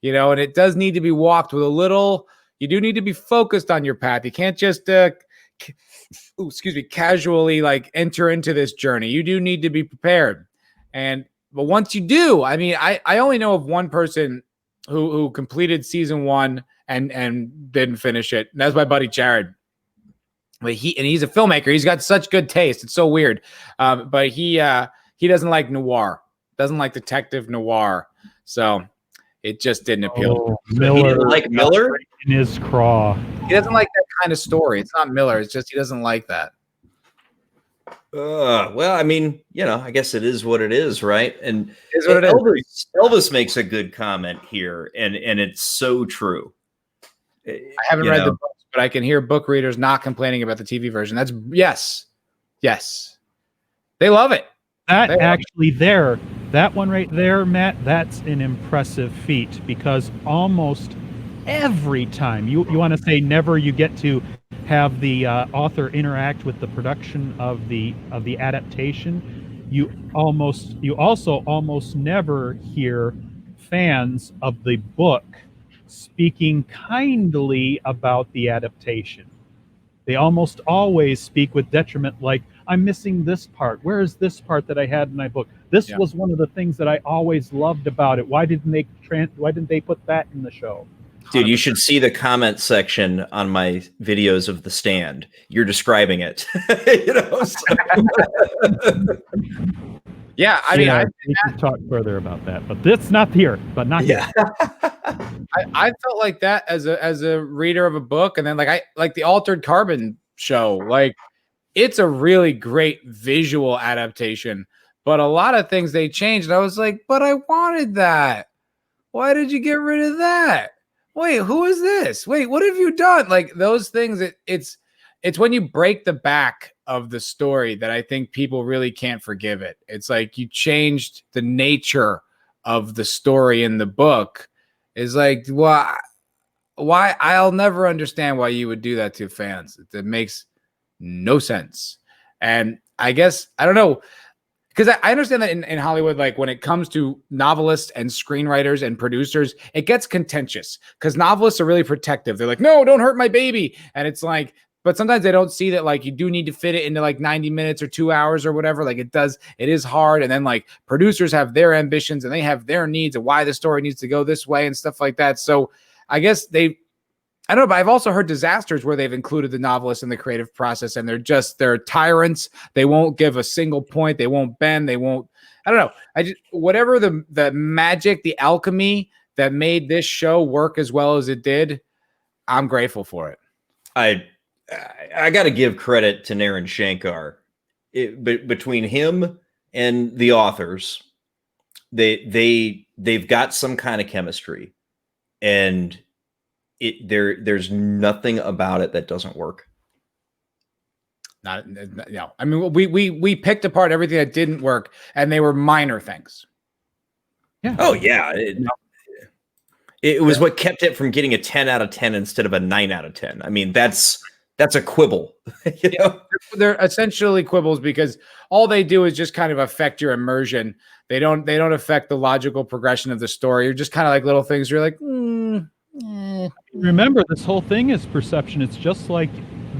and it does need to be walked with a little. You do need to be focused on your path. You can't just casually like enter into this journey. You do need to be prepared. But once you do, I mean, I only know of one person who completed season 1 and didn't finish it. And that's my buddy Jared. But he's a filmmaker. He's got such good taste. It's so weird. But he doesn't like noir. Doesn't like detective noir. So it just didn't appeal. Miller, he didn't like Miller in his craw. He doesn't like that kind of story. It's not Miller. It's just he doesn't like that. Well, I mean, I guess it is what it is, right? And it is what it is. Elvis makes a good comment here, and it's so true. I haven't read the books, but I can hear book readers not complaining about the TV version. That's yes. They love it. That one right there, Matt, that's an impressive feat, because almost every time you want to say never, you get to have the author interact with the production of the adaptation, you also almost never hear fans of the book speaking kindly about the adaptation. They almost always speak with detriment, like, I'm missing this part. Where is this part that I had in my book? This was one of the things that I always loved about it. Why didn't they put that in the show? Dude, you should see the comment section on my videos of The Stand. You're describing it. Yeah, I mean, we can talk further about that, but that's not here. But not here. I felt like that as a reader of a book, and then I like the Altered Carbon show. Like, it's a really great visual adaptation, but a lot of things they changed. And I was like, but I wanted that. Why did you get rid of that? Wait, who is this? Wait, what have you done? Like, those things, it's when you break the back of the story that I think people really can't forgive it. It's like you changed the nature of the story in the book. It's like, why? I'll never understand why you would do that to fans. It makes no sense. And I guess, I don't know, because I understand that in Hollywood, like when it comes to novelists and screenwriters and producers, it gets contentious because novelists are really protective. They're like, no, don't hurt my baby. And it's like, but sometimes they don't see that, like, you do need to fit it into like 90 minutes or 2 hours or whatever. Like, it is hard. And then like producers have their ambitions and they have their needs and why the story needs to go this way and stuff like that. So I guess I don't know, but I've also heard disasters where they've included the novelist in the creative process and they're tyrants. They won't give a single point. They won't bend. They won't, I don't know. Whatever the magic, the alchemy that made this show work as well as it did, I'm grateful for it. I got to give credit to Naren Shankar. Between him and the authors, they've got some kind of chemistry, and there's nothing about it that doesn't work. I mean, we picked apart everything that didn't work, and they were minor things. Yeah. Oh yeah. It was what kept it from getting a 10 out of 10 instead of a 9 out of 10. I mean, that's a quibble. They're essentially quibbles because all they do is just kind of affect your immersion. They don't affect the logical progression of the story. You're just kind of like little things. You're like, Remember, this whole thing is perception. It's just like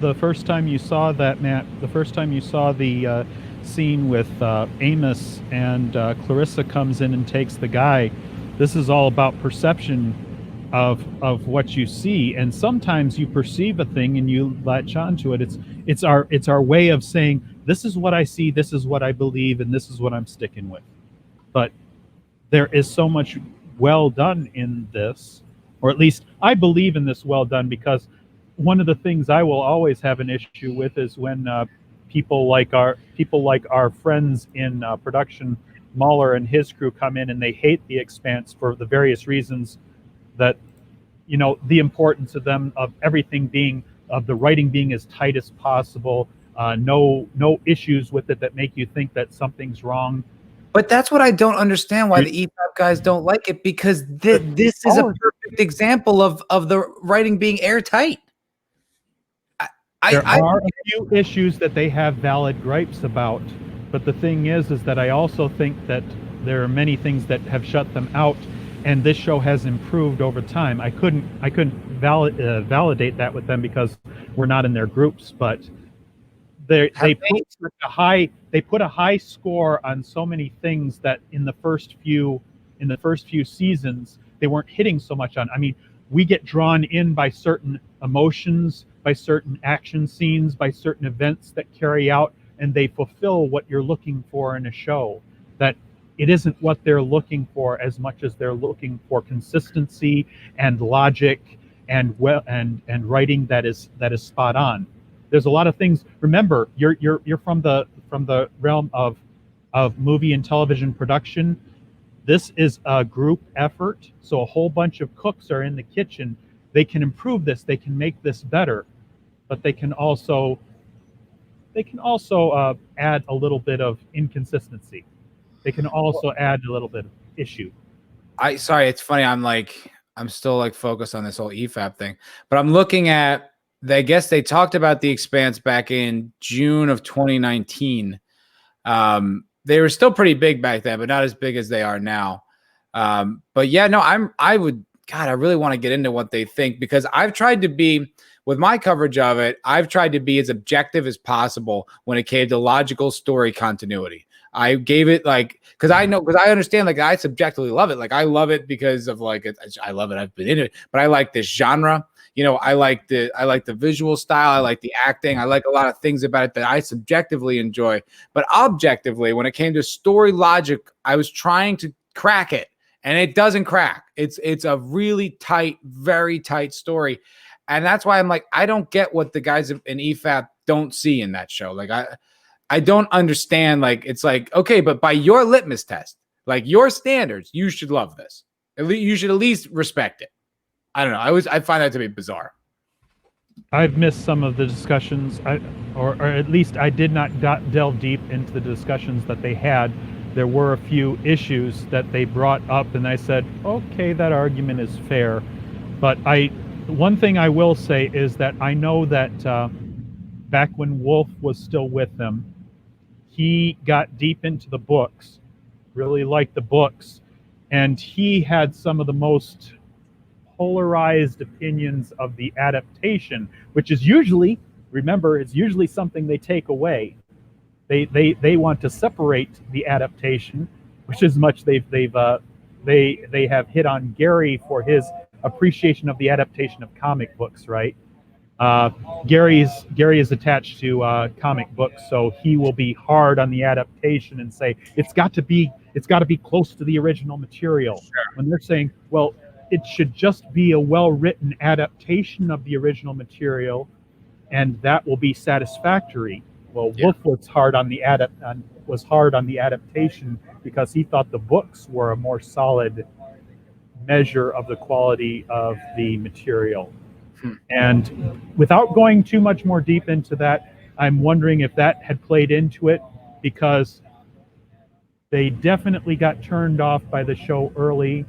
the first time you saw that, Matt. The first time you saw the scene with Amos and Clarissa comes in and takes the guy. This is all about perception of what you see, and sometimes you perceive a thing and you latch onto it. It's our way of saying, this is what I see, this is what I believe, and this is what I'm sticking with. But there is so much well done in this, or at least I believe in this well done, because one of the things I will always have an issue with is when people like our friends in production, Mahler and his crew, come in and they hate The Expanse for the various reasons that the importance of them, of everything being, of the writing being as tight as possible. No issues with it that make you think that something's wrong. But that's what I don't understand, why the EFAP guys don't like it, because this is a perfect example of the writing being airtight. There are a few issues that they have valid gripes about, but the thing is that I also think that there are many things that have shut them out, and this show has improved over time. I couldn't validate that with them because we're not in their groups, but they put a high score on so many things that in the first few seasons they weren't hitting so much on. I mean, we get drawn in by certain emotions, by certain action scenes, by certain events that carry out, and they fulfill what you're looking for in a show. That it isn't what they're looking for as much as they're looking for consistency and logic and writing that is spot on. There's a lot of things. Remember, you're from the realm of movie and television production. This is a group effort, so a whole bunch of cooks are in the kitchen. They can improve this. They can make this better, but they can also add a little bit of inconsistency. They can also add a little bit of issue. Sorry, it's funny. I'm still like focused on this whole EFAP thing, but I'm looking at. I guess they talked about the Expanse back in June of 2019. They were still pretty big back then, but not as big as they are now. But yeah, no, I really want to get into what they think, because I've tried to be, with my coverage of it, I've tried to be as objective as possible when it came to logical story continuity. I gave it because I understand, I subjectively love it. I love it because of I love it. I've been in it, but I like this genre. I like the visual style. I like the acting. I like a lot of things about it that I subjectively enjoy. But objectively, when it came to story logic, I was trying to crack it, and it doesn't crack. It's a really tight, very tight story, and that's why I'm I don't get what the guys in EFAP don't see in that show. I don't understand. It's okay, but by your litmus test, your standards, you should love this. You should at least respect it. I don't know. I find that to be bizarre. I've missed some of the discussions, or at least I did not delve deep into the discussions that they had. There were a few issues that they brought up, and I said, okay, that argument is fair. But one thing I will say is that I know that back when Wolf was still with them, he got deep into the books, really liked the books, and he had some of the most polarized opinions of the adaptation, which is usually, remember, it's usually something they take away. They want to separate the adaptation, which is much they have hit on Gary for his appreciation of the adaptation of comic books, right? Gary is attached to comic books, so he will be hard on the adaptation and say it's got to be close to the original material. Sure. When they're saying, well, it should just be a well-written adaptation of the original material, and that will be satisfactory. Well, yeah. Wolf was hard on the adaptation because he thought the books were a more solid measure of the quality of the material. And without going too much more deep into that, I'm wondering if that had played into it, because they definitely got turned off by the show early.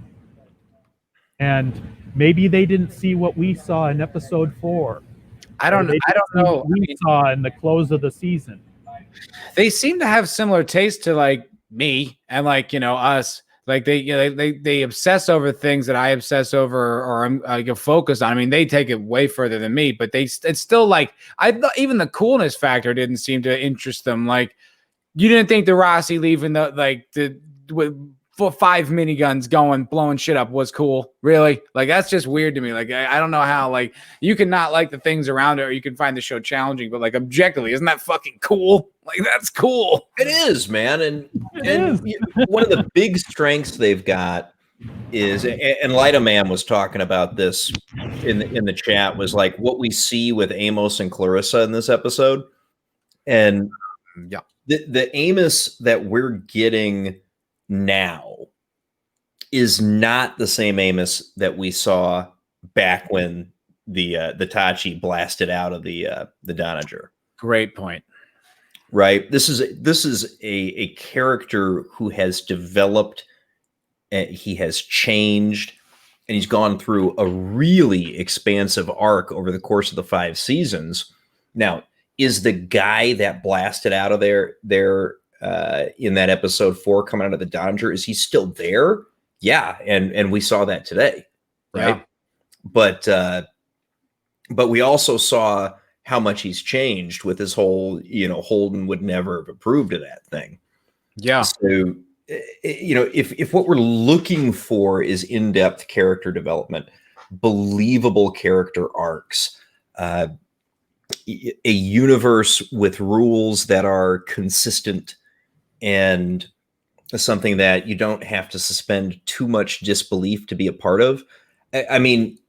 And maybe they didn't see what we saw in episode 4. I don't know. What we saw in the close of the season. They seem to have similar taste to me and us. They obsess over things that I obsess over or I'm focused on. I mean, they take it way further than me, but it's still even the coolness factor didn't seem to interest them. You didn't think the Roci leaving for 5 miniguns going blowing shit up was cool, really? That's just weird to me. I don't know how you can not like the things around it, or you can find the show challenging, but objectively, isn't that fucking cool? That's cool. It is, man. And one of the big strengths they've got is, and Light of Man was talking about this in the chat, was what we see with Amos and Clarissa in this episode. And yeah, the Amos that we're getting now is not the same Amos that we saw back when the Tachi blasted out of the Donager. Great point. Right. This is a character who has developed, and he has changed, and he's gone through a really expansive arc over the course of the 5 seasons. Now, is the guy that blasted out of there in that episode 4 coming out of the Donager, is he still there? Yeah, and we saw that today, right? Yeah. But we also saw how much he's changed with his whole, Holden would never have approved of that thing. Yeah. So, if what we're looking for is in-depth character development, believable character arcs, a universe with rules that are consistent, and something that you don't have to suspend too much disbelief to be a part of. I mean,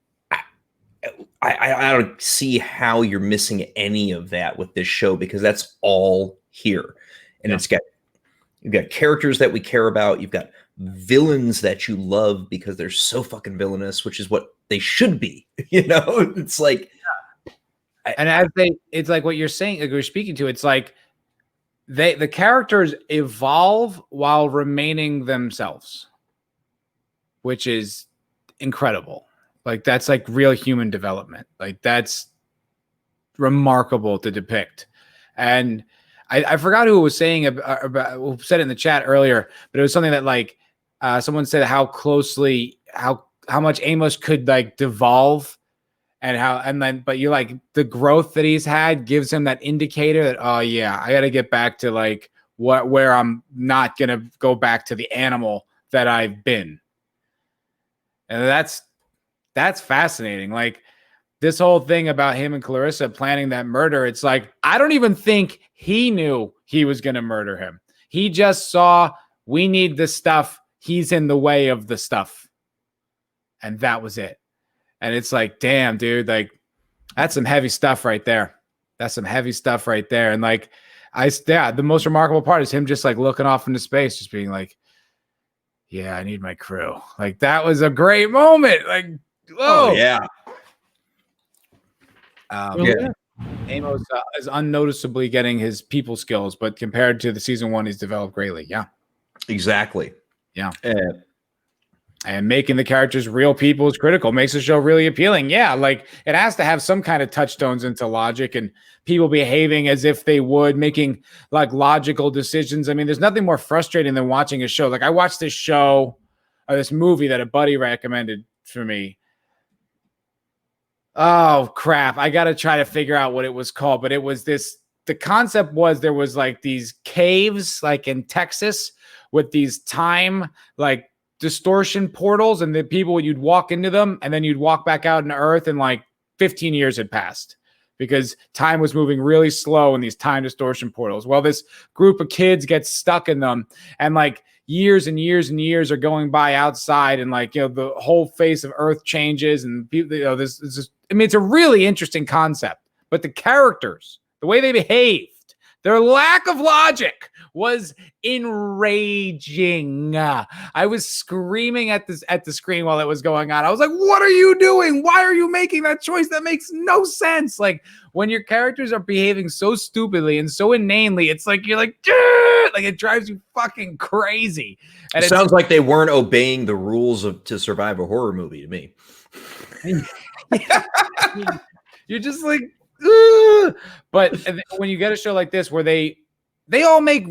I don't see how you're missing any of that with this show, because that's all here. And you've got characters that we care about. You've got villains that you love because they're so fucking villainous, which is what they should be. It's like, and it's like what you're saying, like you're speaking to, it's like the characters evolve while remaining themselves, which is incredible. Like, that's like real human development. Like, that's remarkable to depict. And I forgot who was saying about who said it in the chat earlier, but it was something that like someone said how much Amos could like devolve, but you're like, the growth that he's had gives him that indicator that, oh yeah, I got to get back to like where I'm not going to go back to the animal that I've been. And that's fascinating. Like, this whole thing about him and Clarissa planning that murder, it's like, I don't even think he knew he was going to murder him. He just saw, we need the stuff. He's in the way of the stuff. And that was it. And it's like, damn, dude, like, that's some heavy stuff right there. That's some heavy stuff right there. And like, the most remarkable part is him just like looking off into space, just being like, yeah, I need my crew. Like, that was a great moment. Like, whoa. Oh, yeah. Amos is unnoticeably getting his people skills, but compared to the season 1, he's developed greatly. Yeah, exactly. Yeah, and making the characters real people is critical. Makes the show really appealing. Yeah, like, it has to have some kind of touchstones into logic and people behaving as if they would, making like logical decisions. I mean, there's nothing more frustrating than watching a show. Like, I watched this show or this movie that a buddy recommended for me. Oh crap, I gotta try to figure out what it was called, but it was the concept was there was like these caves like in Texas with these time like distortion portals, and the people, you'd walk into them and then you'd walk back out into Earth, and like 15 years had passed because time was moving really slow in these time distortion portals. Well, this group of kids gets stuck in them, and like years and years and years are going by outside, and like, the whole face of Earth changes, and people, this is, I mean, it's a really interesting concept, but the characters, the way they behaved, their lack of logic was enraging. I was screaming at the screen while it was going on. I was like, what are you doing? Why are you making that choice? That makes no sense. Like, when your characters are behaving so stupidly and so inanely, it's like, you're like, like, it drives you fucking crazy. And it sounds like they weren't obeying the rules to survive a horror movie to me. You're just like, ugh. But when you get a show like this where they all make,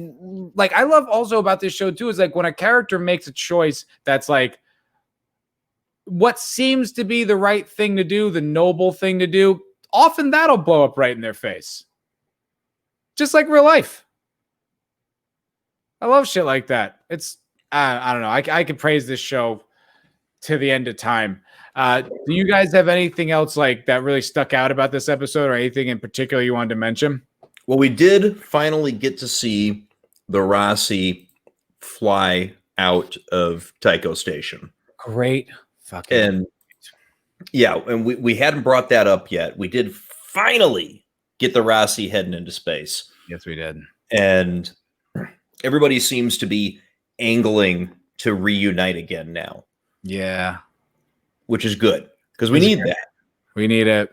like, I love also about this show too is like when a character makes a choice that's like what seems to be the right thing to do, the noble thing to do, often that'll blow up right in their face. Just like real life. I love shit like that. It's, I don't know. I could praise this show to the end of time. Do you guys have anything else like that really stuck out about this episode, or anything in particular you wanted to mention? Well, we did finally get to see the Roci fly out of Tycho Station. Great fucking. And yeah, and we hadn't brought that up yet. We did finally get the Roci heading into space. Yes, we did. And everybody seems to be angling to reunite again now. Yeah. Which is good. because we need that. We need it.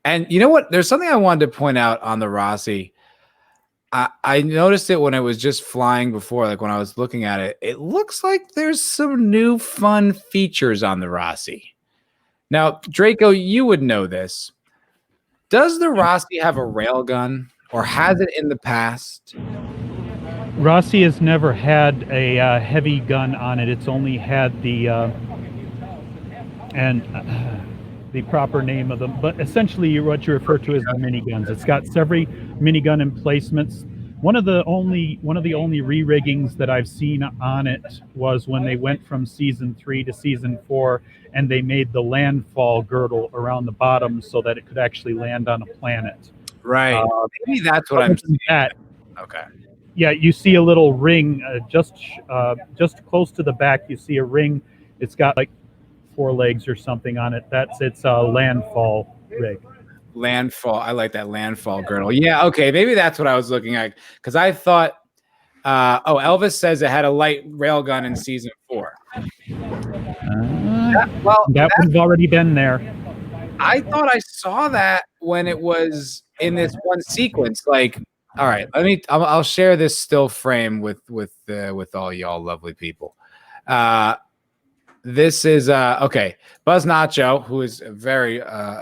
And you know what? There's something I wanted to point out on the Roci. I noticed it when it was just flying before, like when I was looking at it. It looks like there's some new fun features on the Roci. Now, Draco, you would know this. Does the Roci have a railgun, or has it in the past? Roci has never had a heavy gun on it. It's only had the proper name of them, but essentially what you refer to as the miniguns. It's got several minigun emplacements. One of the only re-riggings that I've seen on it was when they went from season 3 to season 4, and they made the landfall girdle around the bottom so that it could actually land on a planet. Right. Maybe that's what I'm seeing. Okay. Yeah, you see a little ring just close to the back. You see a ring. It's got like 4 legs or something on it. That's its landfall rig. Landfall. I like that landfall girdle. Yeah. Okay. Maybe that's what I was looking at, because I thought. Elvis says it had a light railgun in season 4. That one's already been there. I thought I saw that when it was in this one sequence. Like, all right, I'll share this still frame with all y'all lovely people. This is okay. Buzz Nacho, who is very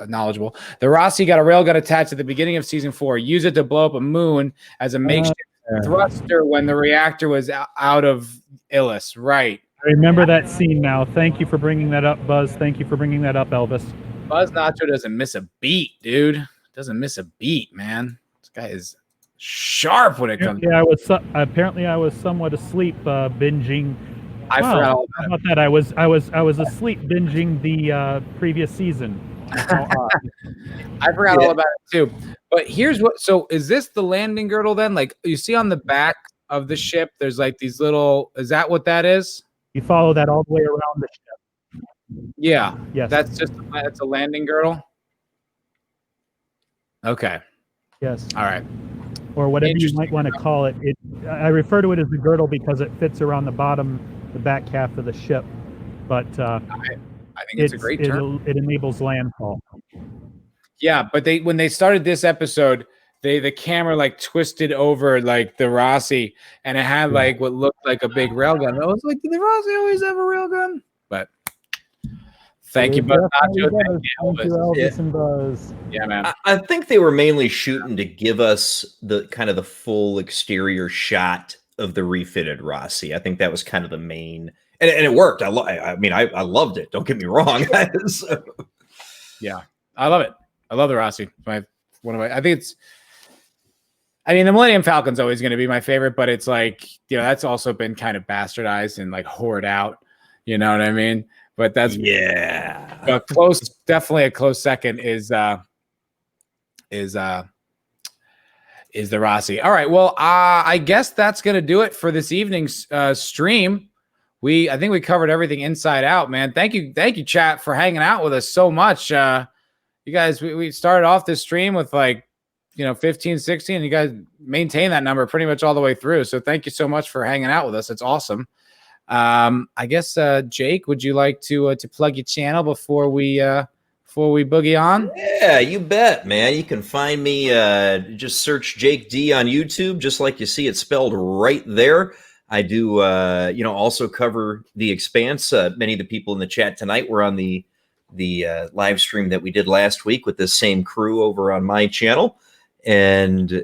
knowledgeable. The Roci got a railgun attached at the beginning of season 4. Use it to blow up a moon as a makeshift thruster when the reactor was out of Illis. Right. I remember that scene now. Thank you for bringing that up, Buzz. Thank you for bringing that up, Elvis. Buzz Nacho doesn't miss a beat, dude. Doesn't miss a beat, man. This guy is sharp when it comes. Yeah, apparently I was somewhat asleep binging. I forgot all about that. I was asleep binging the previous season. I forgot all about it too. But here's what. So is this the landing girdle then? Like you see on the back of the ship, there's like these little. Is that what that is? You follow that all the way around the ship. Yeah. Yes. That's a landing girdle. Okay. Yes. All right. Or whatever you might want to call it. I refer to it as the girdle because it fits around the back half of the ship. But I think it's a great term. It enables landfall. Yeah, but when they started this episode, the camera like twisted over like the Roci, and it had like what looked like a big railgun. I was like, did the Roci always have a railgun? But thank you, Buzz Nacho. Thank you, Elvis and Buzz. Yeah, man. I think they were mainly shooting to give us the kind of the full exterior shot of the refitted Roci. I think that was kind of the main, and it worked. I loved it. Don't get me wrong. So. Yeah, I love it. I love the Roci. The Millennium Falcon's always going to be my favorite, but it's like, that's also been kind of bastardized and like hoard out. You know what I mean? But that's definitely a close second is the Roci. All right. Well, I guess that's going to do it for this evening's stream. I think we covered everything inside out, man. Thank you, chat, for hanging out with us so much. You guys, we started off this stream with 15, 16, and you guys maintain that number pretty much all the way through. So thank you so much for hanging out with us. It's awesome. I guess, Jake, would you like to plug your channel before we boogie on? Yeah, you bet, man. You can find me, just search Jake D on YouTube, just like you see it spelled right there. I do, also cover the Expanse. Many of the people in the chat tonight were on the live stream that we did last week with this same crew over on my channel. And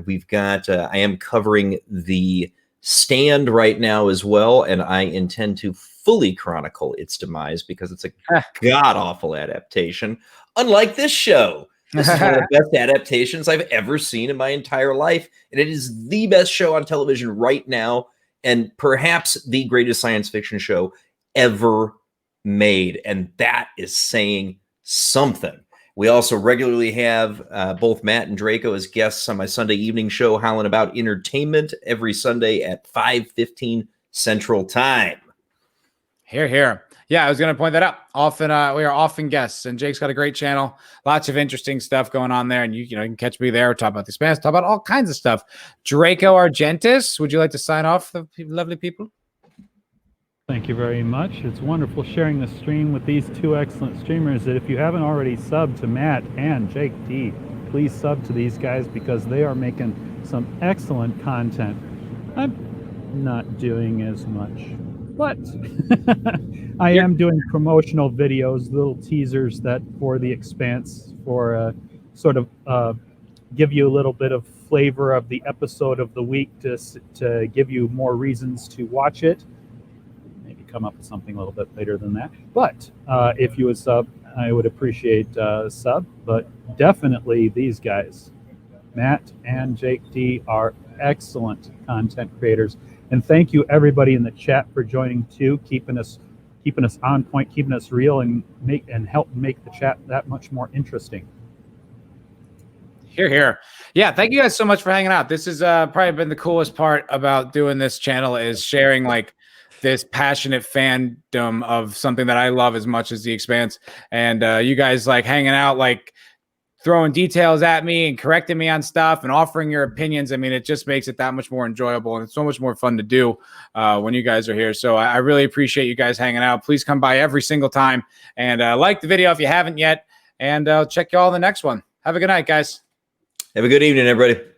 we've got, I am covering the Stand right now as well, and I intend to fully chronicle its demise because it's a god-awful adaptation. Unlike this show, this is one of the best adaptations I've ever seen in my entire life, and it is the best show on television right now, and perhaps the greatest science fiction show ever made, and that is saying something. We also regularly have both Matt and Draco as guests on my Sunday evening show, Howling About Entertainment, every Sunday at 5:15 Central Time. Here. Yeah, I was going to point that out. Often, we are often guests, and Jake's got a great channel. Lots of interesting stuff going on there, and you can catch me there. Talk about the Expanse, talk about all kinds of stuff. Draco Argentis, would you like to sign off, the lovely people? Thank you very much. It's wonderful sharing the stream with these two excellent streamers. If you haven't already subbed to Matt and Jake D, please sub to these guys because they are making some excellent content. I'm not doing as much, but I am doing promotional videos, little teasers that for the Expanse, for sort of give you a little bit of flavor of the episode of the week to give you more reasons to watch it. Come up with something a little bit later than that, but if you would sub, I would appreciate a sub. But definitely these guys, Matt and Jake D, are excellent content creators, and thank you everybody in the chat for joining too, keeping us on point, keeping us real, and help make the chat that much more interesting. Hear, hear. Yeah, thank you guys so much for hanging out. This has probably been the coolest part about doing this channel, is sharing like this passionate fandom of something that I love as much as the Expanse, and you guys like hanging out, like throwing details at me and correcting me on stuff and offering your opinions. I mean, it just makes it that much more enjoyable, and it's so much more fun to do when you guys are here. So I really appreciate you guys hanging out. Please come by every single time and like the video if you haven't yet, and I'll check you all in the next one. Have a good night, guys. Have a good evening, everybody.